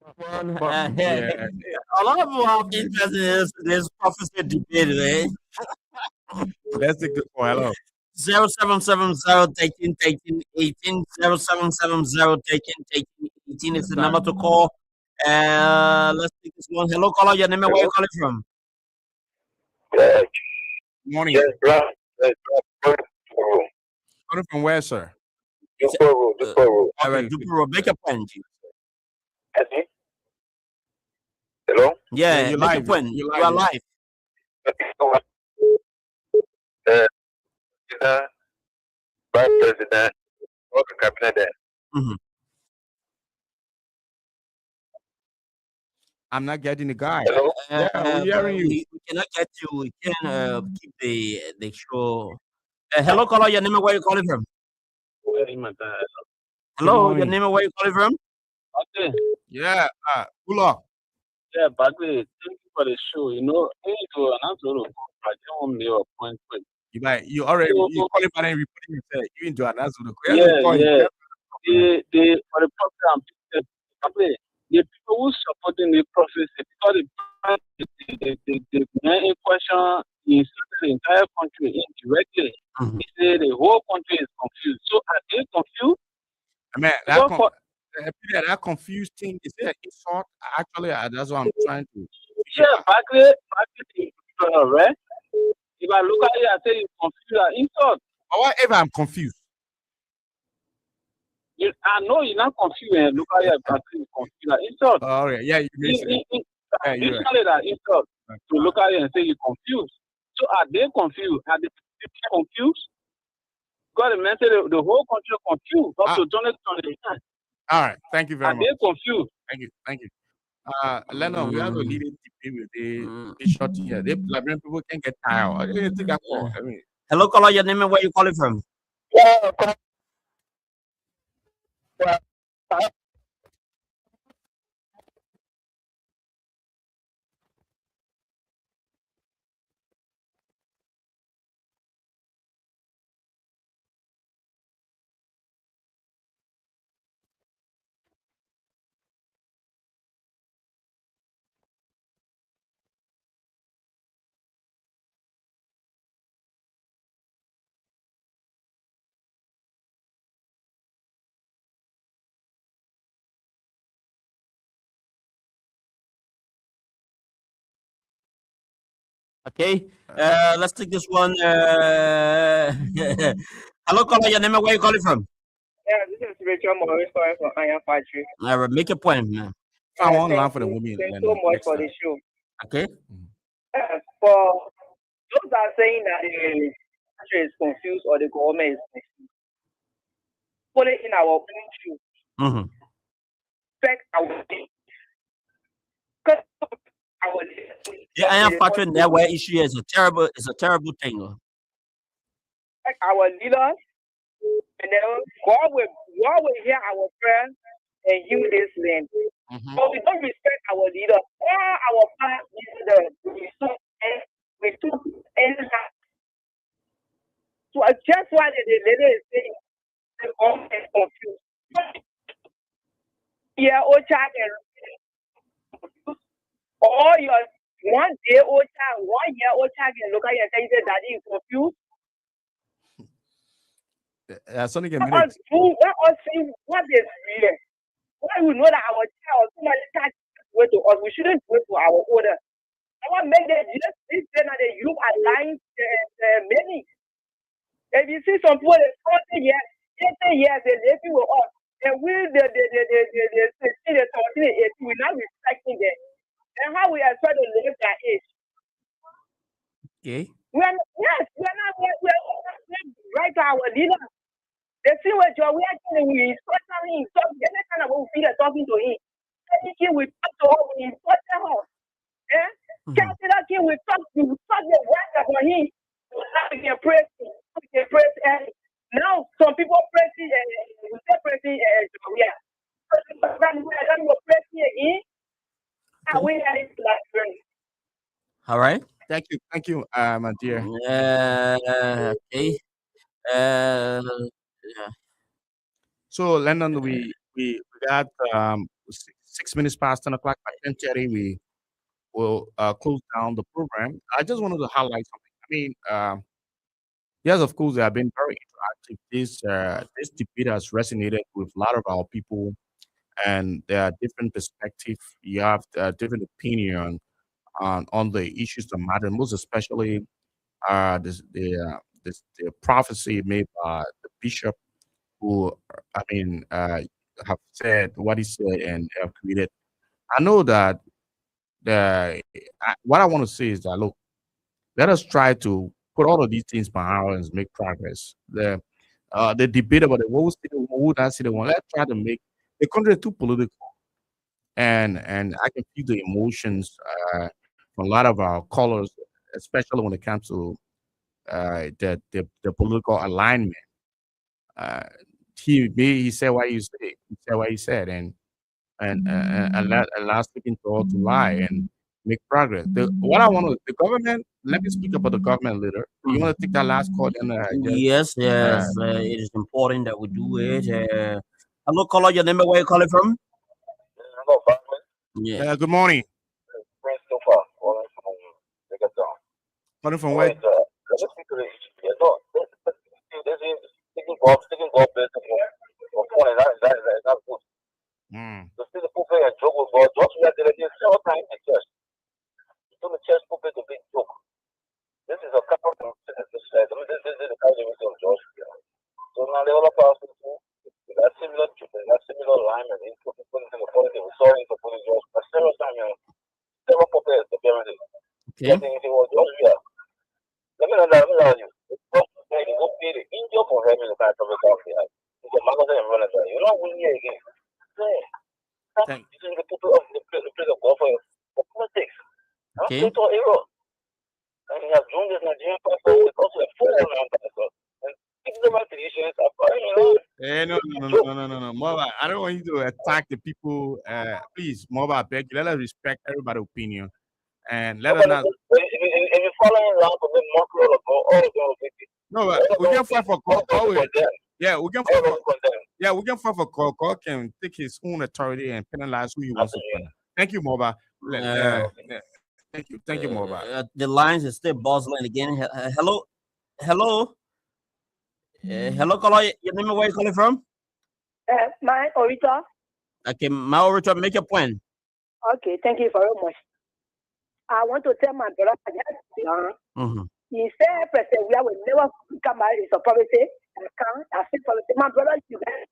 One, Yeah, a lot of people have interest in this prophecy debate, right? that's a good one. Hello. 0770 13 is the number to call. Let's take this one. Hello, caller. Your name and where you calling from? Yes, Morning. yes, black. Yes, black. Calling from where, sir? Duporo. All right, Okay. Dupro, make a point. Hello? Yeah, Yeah, you're make a live. point. You're You are live. live. President, Vice President, all the cabinet there. Mhm. I'm not getting the guy. Hello? Yeah, we're hearing you. We cannot get you. We can keep the show. Hello, caller. Your name and where you calling from? Good Hello, your morning. name and where you calling from? Okay. Yeah, good luck. Yeah, Barclay, thank you for the show. You know, into an answer of I don't want me your point quick. You already So, you qualify and reporting yourself. You into an answer. yeah. The for the program, Barclay, the people who supporting the prophecy because the man in question insulted the entire country indirectly. Mhm. He said the whole country is confused. So are they confused? Man, Because for that confused thing is it an insult? Actually, that's what I'm trying to figure yeah, out. Barclay, right? If I look at it, I say you confused and insult. But whatever, I'm confused. I know you're not confused and look at it, but you're confused and insult. All right, yeah, you mentioned it. Yeah, you're right. Usually that insult to look at it and say you're confused. So are they confused? Are the people confused? God meant the whole country confused up to 2029. All right, thank you very Are much. they confused? Thank you. Lennon, we have to lead it with the short here. Liberian people can get tired. I didn't think I call. I mean, Hello, caller. Your name and where you calling from? Yeah, Okay. Let's take this one. Hello, caller. Your name and where you calling from? Yeah, this is Rachel Morris calling from Iron Factory. All right, make a point, man. I want to Thank laugh for the you. women. Thanks Lennon, so much next for time. the show. Okay. For those that are saying that the country is confused or the government is confused, put it in our own shoes. Mm-hmm. Check our day. Our The iron factory network issue is a terrible thing. Check our leaders, and then God will hear our prayers and heal this land. Mm-hmm. But we don't respect our leaders. All our past leaders, we took and so just why the lady is saying the government is confused. Yeah, Ocha and all your 1 day Ocha, 1 year Ocha can look at you and say that he is confused. Something a Let minute. us see what is real. Why we know that our child somebody can't wait to us, we shouldn't wait for our order. I want to make that just this day that the youth are lying many. If you see some people that 40 years, 80 years, they're living with us. And we, the 16, the 17, 18, we're not respecting them. And how we expect to live their age. Okay. We're not right to our leaders. They see what you're wearing, we instruct him, so the next time we feel talking to him. Anything we talk to her, we instruct her. Eh? Chancellor King, we talk the words about him. We can praise him. We can praise him. Now, some people praise him, we say praise him, yeah. Then we'll praise him again. And we had it last year. All right. Thank you, my dear. Okay. Yeah. So, Lennon, we got 6 minutes past 10 o'clock. By 10:30, we will close down the program. I just wanted to highlight something. I mean, yes, of course, they have been very interactive. This debate has resonated with a lot of our people, and there are different perspectives. You have different opinion on the issues that matter, most especially the prophecy made by the bishop, who I mean have said what he said and have created. I know that what I want to say is that look, let us try to put all of these things behind us and make progress. The debate about the who city, who that city one. Let's try to make the country too political, and I can feel the emotions from a lot of our callers, especially when it comes to the political alignment. Uh, he said what he said. He said what he said, and allow speaking to all to lie and make progress. What I want to the government. Let me speak about the government later. You want to take that last call? Then Yes, yes, it is important that we do it. Hello, caller, your name and where you calling from? Hello, Barclay. Yeah. good morning. Prince so far, calling from Megaton. Calling from Wait, where? let me speak to the issue. Yeah, no, this is taking God blessing for phone. That's not good. Mm. To see the people a joke with God, just we are delegating several times in church. To the church people to big joke. This is a couple of this is the kind of wisdom of George. So now the other person too, that similar line and into people in the politics, sorry for putting George, but several times, several people the parents. Okay. Anything was George here. Let me know you. It's not saying you go pay the India for having the kind of a country. It's a matter of running. You're not winning again. Thank- You think the people of the place of God for politics. I'm Okay. still to a hero. And he has joined this Nigerian pastor with also a full around pastor. And if the right traditions are fine, No. Moba, I don't want you to attack the people. Please, Moba, I beg you, let us respect everybody's opinion. And let us not. If you follow around for the mockery of all of them, No, we can fight for call. Yeah, we can fight for. condemn. Yeah, we can fight for call. Call can take his own authority and penalize who he wants to penalize. Thank you, Moba. Thank you, Moba. The lines is still buzzing again. Hello, hello, hello, caller, your name and where you calling from? My Orita. Okay, my orator, make your point. Okay, thank you very much. I want to tell my brother, Mm-hmm. he said, President, we will never come out is a policy. I said, policy. My brother, you guys,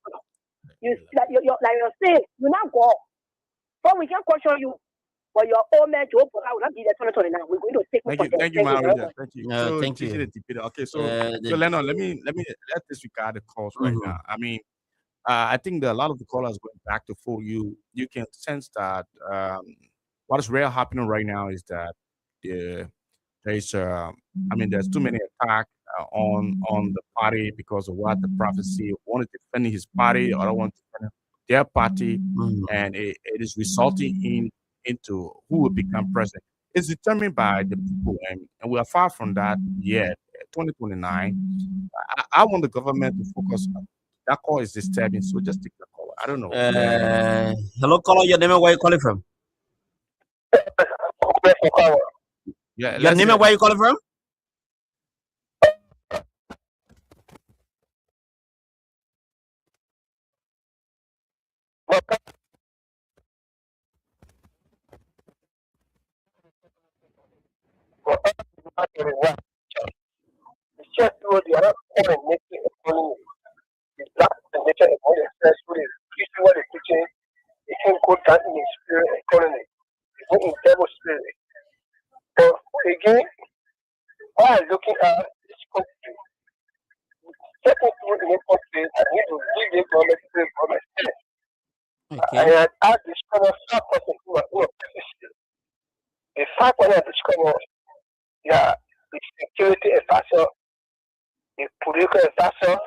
like you're saying, you're not go. But we can question you. But your old man, Joe, I will not be there 2029. We're going to take Thank you, Maria. Thank you. So, Thank you. Okay, so Lennon, let disregard the calls right now. I mean, I think that a lot of the callers going back to for you. You can sense that what is really happening right now is that there's there's too many attacks on the party because of what the prophecy wanted to defend his party, or want to defend their party, and it is resulting into who will become president. It's determined by the people, and we are far from that yet. 2029, I want the government to focus on that call is disturbing, so just take the call. I don't know. Hello, caller, your name and where you calling from? Yeah, Your name and where you calling from? It's just the other point making economy. It's not the nature of what it says, preaching what it's teaching. It can go down in the spirit economy. It's not in devil spirit. But again, what I'm looking at this country, certain people in the country, I need to give them government for myself. I had asked this kind of 5% who are practicing. The 5% of this kind of, yeah, the security advisor, the political advisor,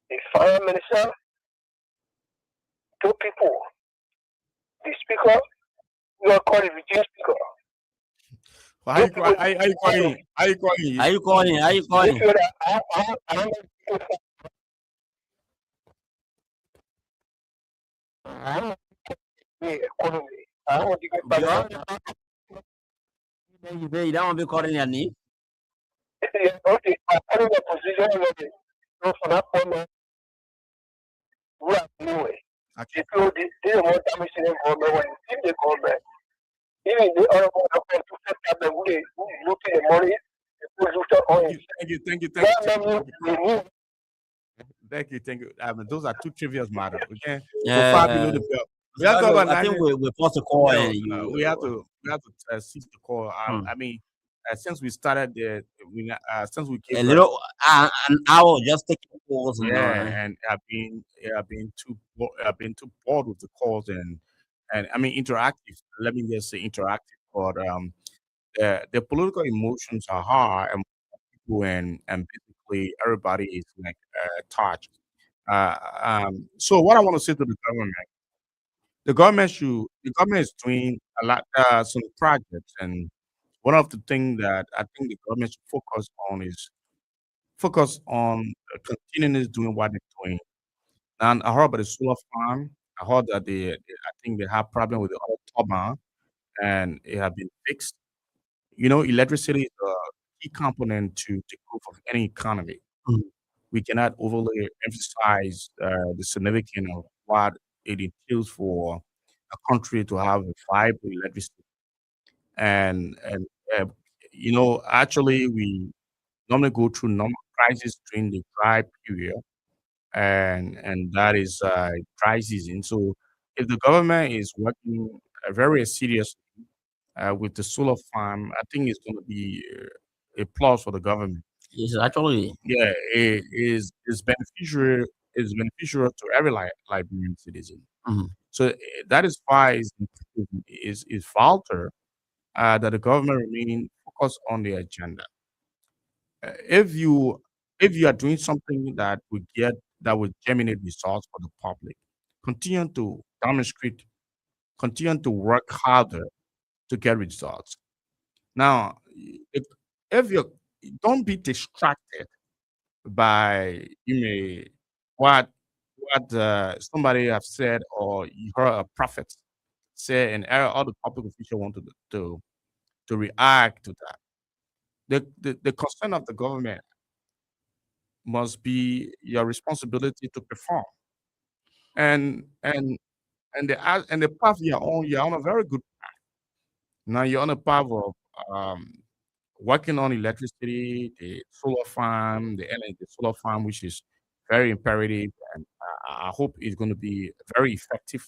the finance minister, two people, the speaker, we are called the region speaker. Well, how you calling? How you calling? How you calling? How you calling? the economy. I want to get You back. don't want to be calling your knee. Okay, I'm calling the position already. So for that point, we are anyway. Okay. People, they are more damaging than government. When you see the government, even the other government to set up the way, look at the money, they look on it. Thank you. Thank you. Those are two trivial matters. Okay. So Yeah. far below the belt. We have to talk about I think we're supposed to call and you. we have to cease the call. I mean, since we started since we came a little an hour just taking calls. and I've been too bored with the calls and I mean interactive. Let me just say interactive, but the political emotions are high and people and basically everybody is like touched. So what I want to say to the government. The government is doing a lot, some projects, and one of the things that I think the government should focus on continuing doing what they're doing. And I heard about the solar farm. I heard that I think they have problem with the oil turbine, and it have been fixed. You know, electricity is a key component to the growth of any economy. Mm. We cannot overly emphasize the significance of what it entails for a country to have a viable electricity. And uh, actually, we normally go through normal crisis during the dry period, and that is dry season. So, if the government is working very seriously with the solar farm, I think it's going to be a plus for the government. It's actually Yeah, it is beneficial. Is beneficial to every Liberian citizen. So that is why is falter that the government remain focused on the agenda. Uh, if you if you are doing something that would germinate results for the public, continue to demonstrate, continue to work harder to get results. Now, if if you don't be distracted by what somebody have said or you heard a prophet say, and all the public official want to react to that. The concern of the government must be your responsibility to perform. And the path you're on a very good path. Now you're on a path of um, working on electricity, the solar farm, the solar farm, which is very imperative, and I hope it's going to be very effective,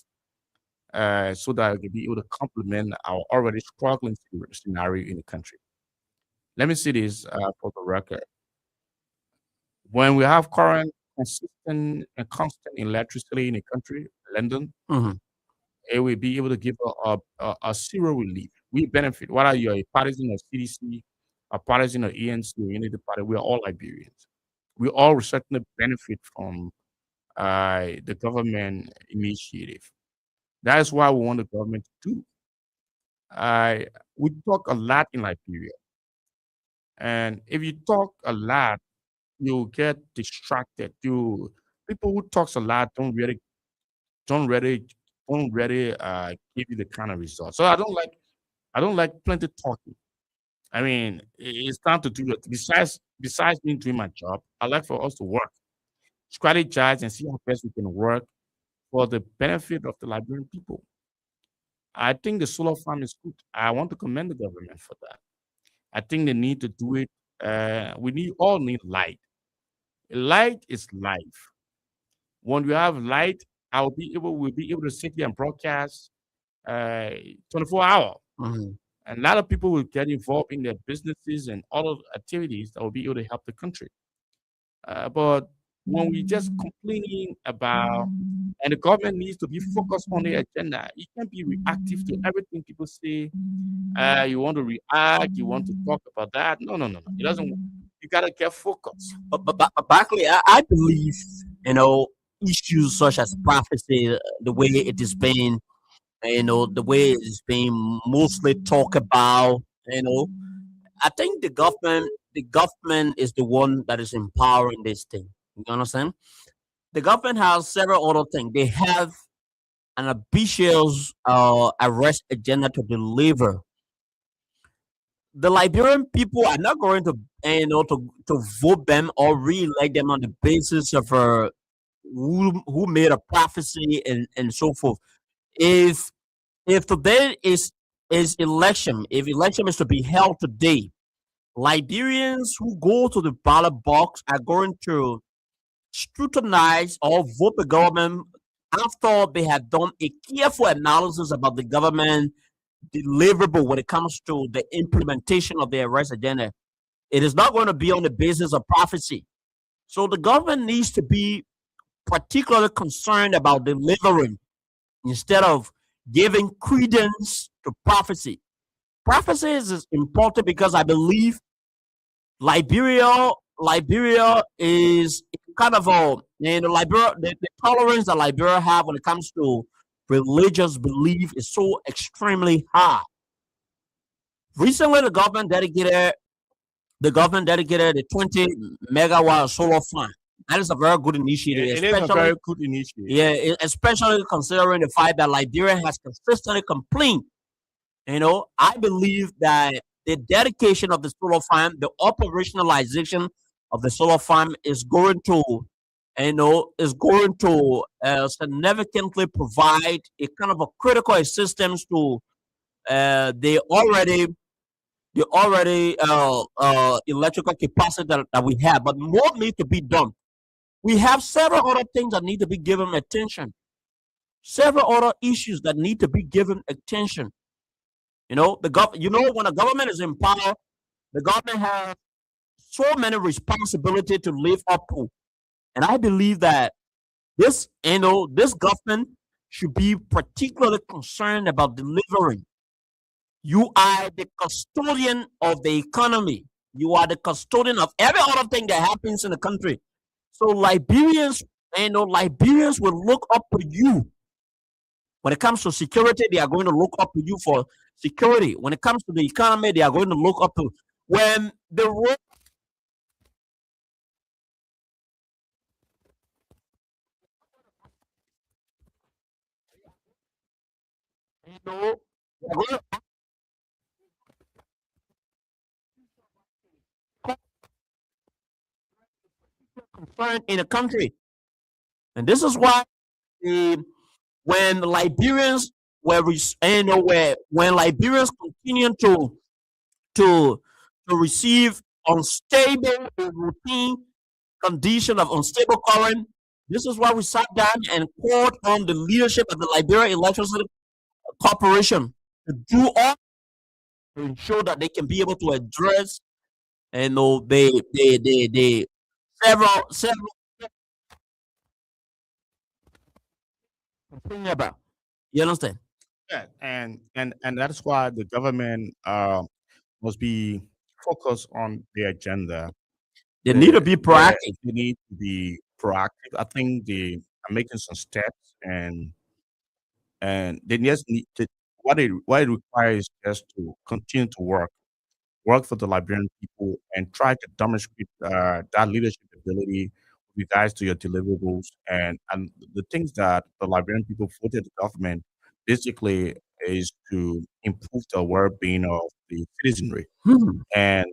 so that it can be able to complement our already struggling scenario in the country. Let me see this for the record. When we have current, consistent, and constant electricity in the country, London, it will be able to give a zero relief. We benefit, whether you're a partisan of CDC, a partisan of ANC, or any other party, we are all Liberians. We all certainly benefit from the government initiative. That is why we want the government to do. We talk a lot in Liberia, and if you talk a lot, you get distracted. People who talks a lot don't really give you the kind of results. So I don't like plenty talking. I mean, it's time to do it. Besides me doing my job, I like for us to work, strategize, and see how best we can work for the benefit of the Liberian people. I think the solar farm is good. I want to commend the government for that. I think they need to do it. All need light. Light is life. When we have light, we'll be able to sit here and broadcast 24 hours. And a lot of people will get involved in their businesses and other activities that will be able to help the country. But when we just complaining about, and the government needs to be focused on the agenda, it can't be reactive to everything people say. You want to react, you want to talk about that. No. It doesn't work. You gotta get focused. But Barclay, I believe issues such as prophecy, the way it is being, the way it is being mostly talked about. I think the government is the one that is empowering this thing. You understand? The government has several other things. They have an ambitious arrest agenda to deliver. The Liberian people are not going to, to vote them or re-elect them on the basis of who made a prophecy and so forth. If today is election, if election is to be held today, Liberians who go to the ballot box are going to scrutinize or vote the government after they have done a careful analysis about the government deliverable when it comes to the implementation of their arrest agenda. It is not going to be on the basis of prophecy. So the government needs to be particularly concerned about delivering instead of giving credence to prophecy. Prophecy is important because I believe Liberia is kind of Liberia, the tolerance that Liberia have when it comes to religious belief is so extremely high. Recently, the government dedicated the 20 megawatt solar farm. That is a very good initiative. It is a very good initiative. Yeah, especially considering the fact that Liberia has consistently complained. I believe that the dedication of the solar farm, the operationalization of the solar farm is going to, significantly provide a kind of a critical assistance to the already electrical capacity that we have. But more needs to be done. We have several other things that need to be given attention. Several other issues that need to be given attention. When a government is in power, the government has so many responsibility to live up to. And I believe that this government should be particularly concerned about delivering. You are the custodian of the economy. You are the custodian of every other thing that happens in the country. So Liberians will look up to you. When it comes to security, they are going to look up to you for security. When it comes to the economy, they are going to look up to when the road. Concerned in the country, and this is why when Liberians when Liberians continue to receive unstable routine condition of unstable current, this is why we sat down and called on the leadership of the Liberia Electricity Corporation to do all to ensure that they can be able to address they several complaining about. You understand? Yeah, and that's why the government must be focused on the agenda. They need to be proactive. They need to be proactive. I think they are making some steps, and they just need to what it requires is just to continue to work for the Liberian people and try to demonstrate that leadership ability with regards to your deliverables and the things that the Liberian people voted the government basically is to improve the well-being of the citizenry. Hmm. And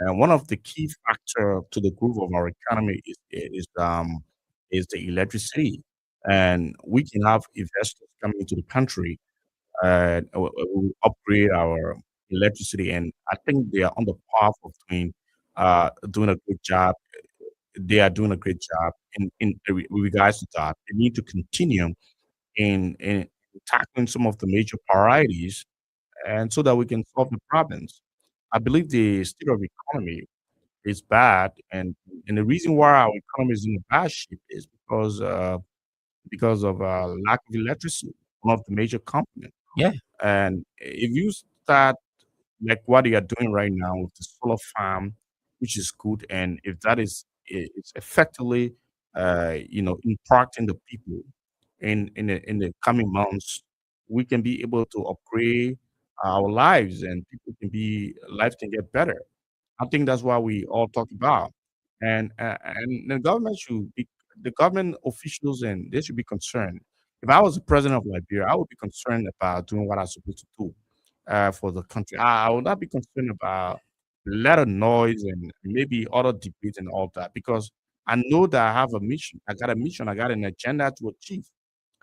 one of the key factor to the growth of our economy is the electricity, and we can have investors coming into the country will upgrade our electricity, and I think they are on the path of doing a good job. They are doing a great job with regards to that. They need to continue in tackling some of the major priorities, and so that we can solve the problems. I believe the state of economy is bad, and the reason why our economy is in a bad shape is because of lack of electricity, one of the major components. Yeah. And if you start like what you are doing right now with the solar farm, which is good, and if that is effectively, impacting the people in the coming months, we can be able to upgrade our lives, and people can be life can get better. I think that's what we all talk about, and the government officials and they should be concerned If I was the president of Liberia, I would be concerned about doing what I'm supposed to do for the country. I would not be concerned about a lot of noise and maybe other debates and all that because I know that I have a mission. I got a mission. I got an agenda to achieve.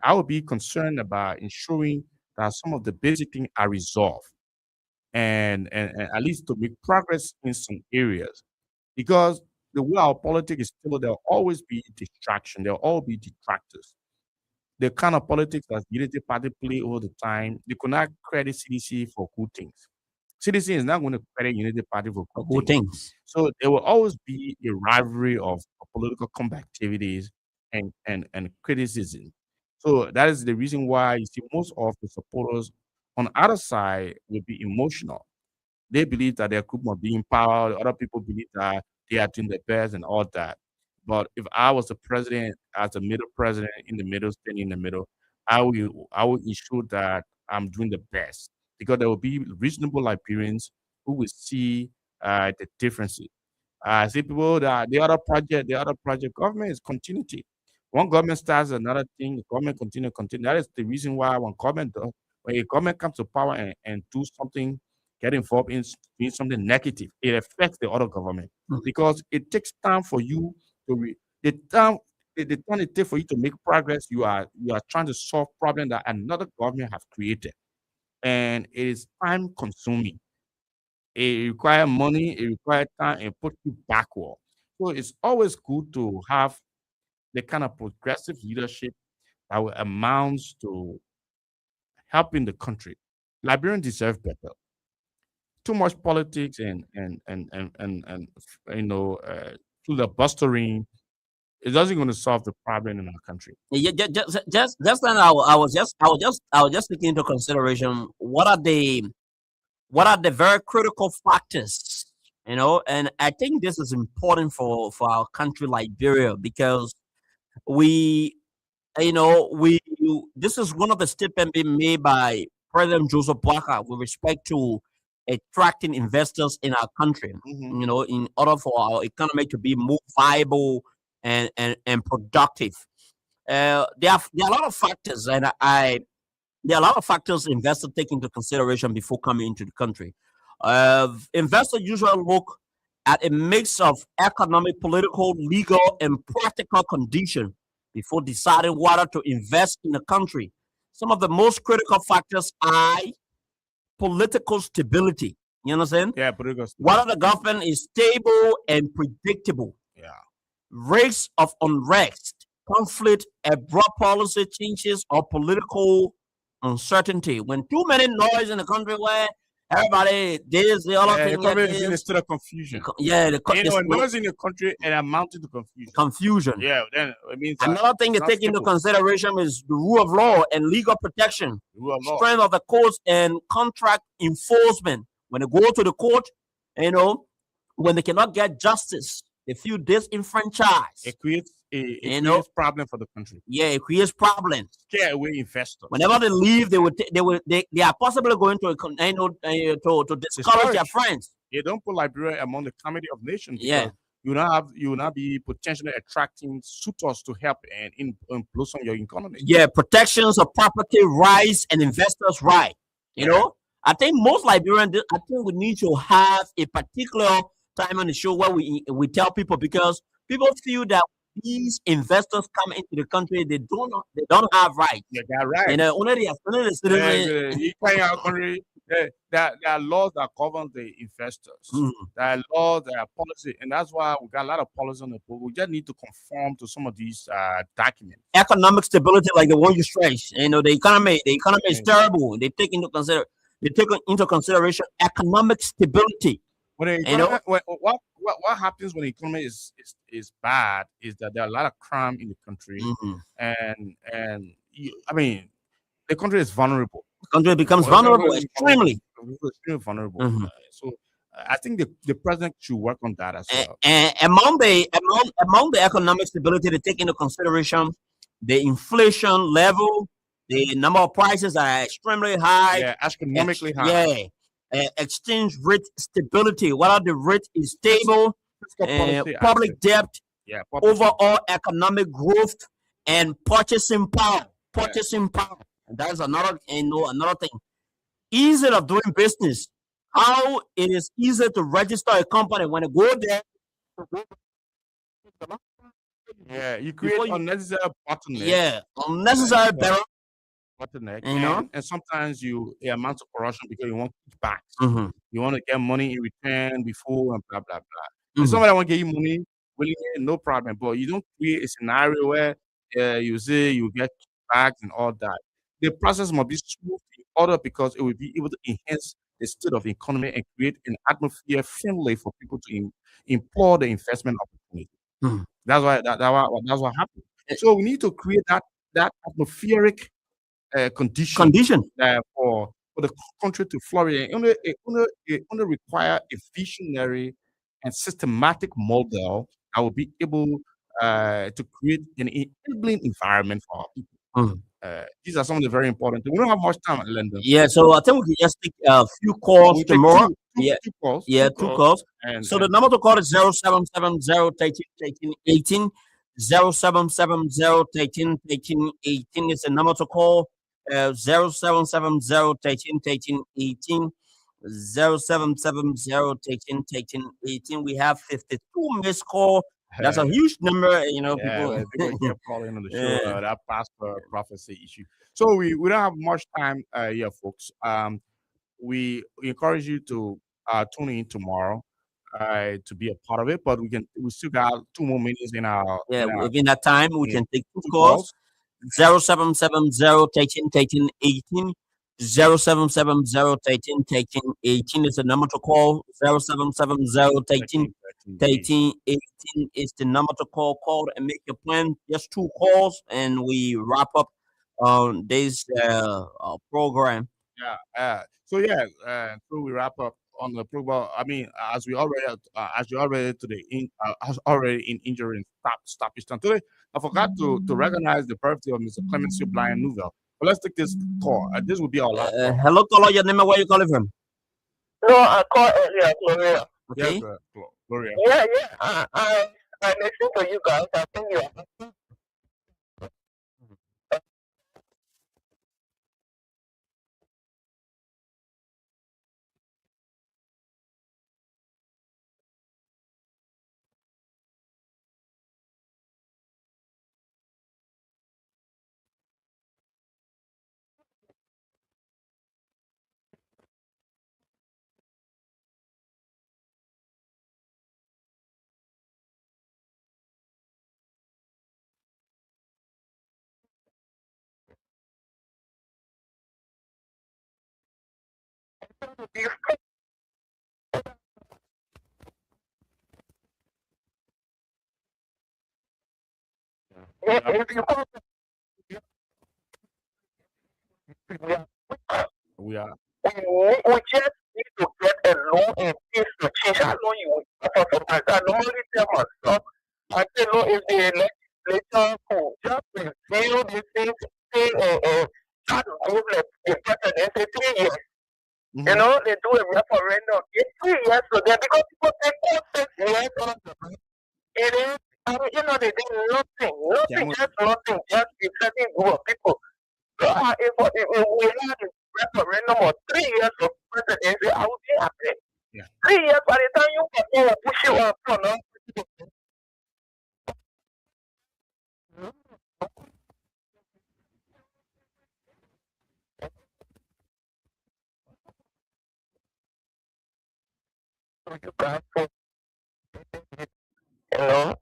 I would be concerned about ensuring that some of the basic things are resolved and at least to make progress in some areas. Because the way our politics is still, there'll always be distraction. There'll all be detractors. The kind of politics that Unity Party play all the time, they could not credit CDC for good things. CDC is not going to credit Unity Party for good things. So there will always be a rivalry of political combat activities and criticism. So that is the reason why you see most of the supporters on either side will be emotional. They believe that their group must be in power. Other people believe that they are doing the best and all that. But if I was the president, as a middle president in the middle, standing in the middle, I will ensure that I'm doing the best because there will be reasonable Liberians who will see the differences. I see people that the other project government is continuity. One government starts another thing, the government continue. That is the reason why when a government comes to power and do something, get involved in something negative, it affects the other government because it takes time for you to the time it takes for you to make progress. You are trying to solve problems that another government have created, and it is time consuming. It requires money, it requires time, and put you backward. So it's always good to have the kind of progressive leadership that will amount to helping the country. Liberians deserve better. Too much politics and filibustering, it doesn't going to solve the problem in our country. Yeah, just then I was just taking into consideration what are the very critical factors, and I think this is important for our country Liberia because we we this is one of the statements being made by President Joseph Boakai with respect to attracting investors in our country. Mhm. In order for our economy to be more viable and productive. There are a lot of factors, and there are a lot of factors investors take into consideration before coming into the country. Investors usually look at a mix of economic, political, legal, and practical conditions before deciding whether to invest in the country. Some of the most critical factors are political stability. You understand? Yeah, political Whether the government is stable and predictable. Yeah. Risks of unrest, conflict, abrupt policy changes, or political uncertainty. When too many noise in the country where everybody this, the other Yeah, the thing, country that is in a is, state of confusion. the Noise in the country and amounting to confusion. confusion. Yeah, then it means that Another thing to it's not take into stable. consideration is the rule of law and legal protection, Rule of law. strength of the courts and contract enforcement. When they go to the court, when they cannot get justice, they feel disenfranchised. It creates You know? problem for the country. Yeah, it creates problems. Scare away investors. Whenever they leave, they are possibly going to to discourage their Discourage. friends. They don't put Liberia among the committee of nations Yeah. because you will not be potentially attracting suitors to help and impose on your economy. Yeah, protections of property rights and investors' right. I think most Liberians, I think we need to have a particular time on the show where we tell people, because people feel that these investors come into the country, they don't have rights. Yeah, they're right. Only the citizens. You find our country, there are laws that govern the investors. Mhm. There are laws, there are policy, and that's why we got a lot of policy on the book. We just need to conform to some of these documents. Economic stability, like the one you stressed. The economy is Yeah. terrible. They take into consideration economic stability. When the You know? economy, what happens when the economy is bad is that there are a lot of crime in the country, Mhm. and the country is vulnerable. The country becomes Well, vulnerable, it's extremely. extremely vulnerable. Mhm. So I think the president should work on that as well. And among the economic stability, they take into consideration the inflation level, the number of prices are extremely high. Yeah, astronomically high. Yeah. Exchange rate stability, whether the rate is stable, Fiscal policy public aspect. debt, Yeah, public- overall economic growth, and purchasing power. purchasing power. And that's another, another thing. Ease of doing business. How it is easier to register a company when you go there. Yeah, you create unnecessary bottlenecks. Yeah, unnecessary bottleneck, and sometimes the amount of corruption because you want kickbacks. You want to get money in return before and blah blah blah. If somebody want to get you money, willingly, no problem. But you don't create a scenario where you say you get kickbacks and all that. The process must be smooth in order because it will be able to enhance the state of the economy and create an atmosphere friendly for people to employ the investment opportunity. That's why that's what happened. So we need to create that atmospheric condition for the country to flourish. It only require a visionary and systematic model that will be able to create an enabling environment for our people. These are some of the very important things. We don't have much time, Lyndon. Yeah, so I think we can just take a few calls tomorrow. Two calls. Two calls. So the number to call is 0770 13 18. 0770 13 18 is the number to call. 0770 13 18. 0770 13 18. We have 52 missed call. That's a huge number, people keep calling on the show. That pastor prophecy issue. So we don't have much time here, folks. We encourage you to tune in tomorrow to be a part of it. But we still got 2 more minutes in our within that time we can take 2 calls. 0770 13 18. 0770 13 18 is the number to call. 0770 13 18 is the number to call. Call and make your plan. Just 2 calls and we wrap up this program. So we wrap up on the program. I mean, as you already in injury and stoppage time today, I forgot to recognize the birthday of Mr. Clemency Blind Nouvel. But let's take this call. This will be our last call. Hello, caller. Your name and where you calling from? No, I called earlier, Gloria. Okay. Yes, Gloria. Yeah. I listened to you guys. I think you are. We are. We just need to get a loan and things to change. I know you will suffer from that. I normally tell myself, I say, no, if the legislature could just review these things, try to move like the president, say 3 years. You know, they do a referendum. It's 3 years to them because people take 6 years on the it is, they did nothing, just nothing, just a certain group of people. So if we had a referendum of 3 years for presidency, I would be happy. Yeah. 3 years, by the time you can push you up,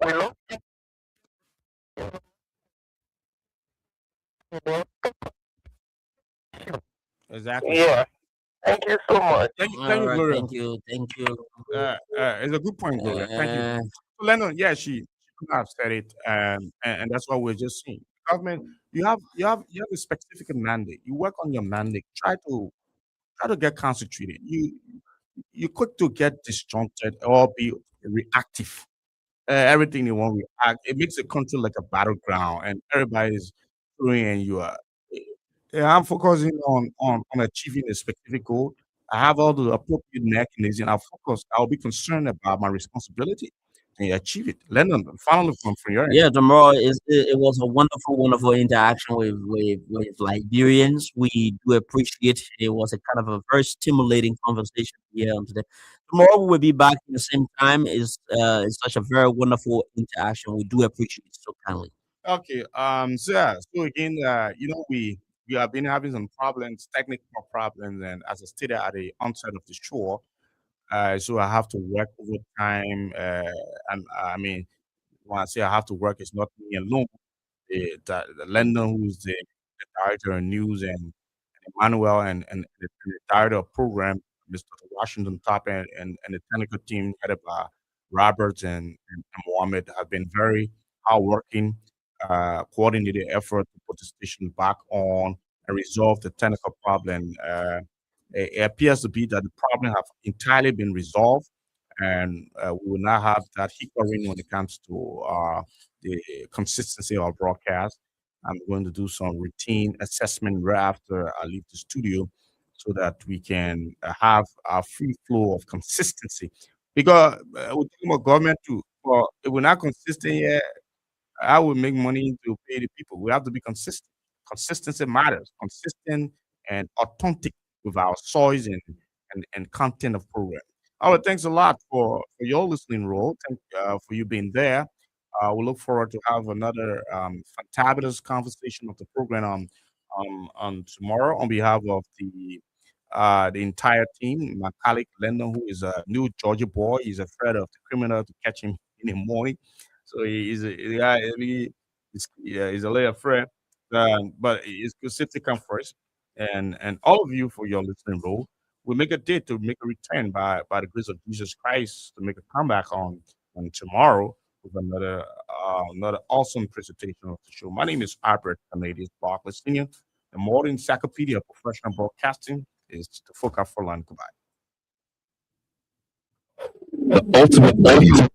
we look. Exactly. Yeah. Thank you so much. Thank you, Gloria. Thank you. It's a good point, Gloria. Thank you. So, Lennon, she could have said it, and that's what we're just seeing. Government, you have a specific mandate. You work on your mandate. Try to get concentrated. You're quick to get disjointed or be reactive. Everything you want to react. It makes the country like a battleground, and everybody's doing, and you are. I'm focusing on achieving a specific goal. I have all the appropriate mechanisms. I'll be concerned about my responsibility. achieve it. Lennon, finally from your end. Yeah, tomorrow it was a wonderful interaction with Liberians. We do appreciate it. Was a kind of a very stimulating conversation here on today. Tomorrow we will be back in the same time. It's such a very wonderful interaction. We do appreciate it so kindly. Okay. So yeah. So again, we have been having some problems, technical problems, and as I stated at the onset of the show, so I have to work overtime. And I mean, when I say I have to work, it's not me alone. The Lyndon, who's the director of news, and Emmanuel, and the director of program, Mr. Washington Top, and the technical team headed by Roberts and Mohammed have been very hardworking, coordinated effort to put the station back on and resolve the technical problem. It appears to be that the problem have entirely been resolved, and we will not have that hiccupping when it comes to the consistency of broadcast. I'm going to do some routine assessment right after I leave the studio so that we can have a free flow of consistency. Because we're talking about government too. Well, if we're not consistent here, I will make money to pay the people. We have to be consistent. Consistency matters. Consistent and authentic with our choice and content of program. All thanks a lot for your listening role. Thank for you being there. We look forward to have another fantabulous conversation of the program on tomorrow on behalf of the entire team. My colleague Lyndon, who is a new Georgia boy, he's afraid of the criminal to catch him in the morning. So he's a guy. He's a little afraid, but it's good safety come first. And all of you for your listening role. We make a date to make a return by the grace of Jesus Christ to make a comeback on tomorrow with another awesome presentation of the show. My name is Albert Canadian Barclay Senior. The modern encyclopedia of professional broadcasting is the Focus for Line. Goodbye. The ultimate audio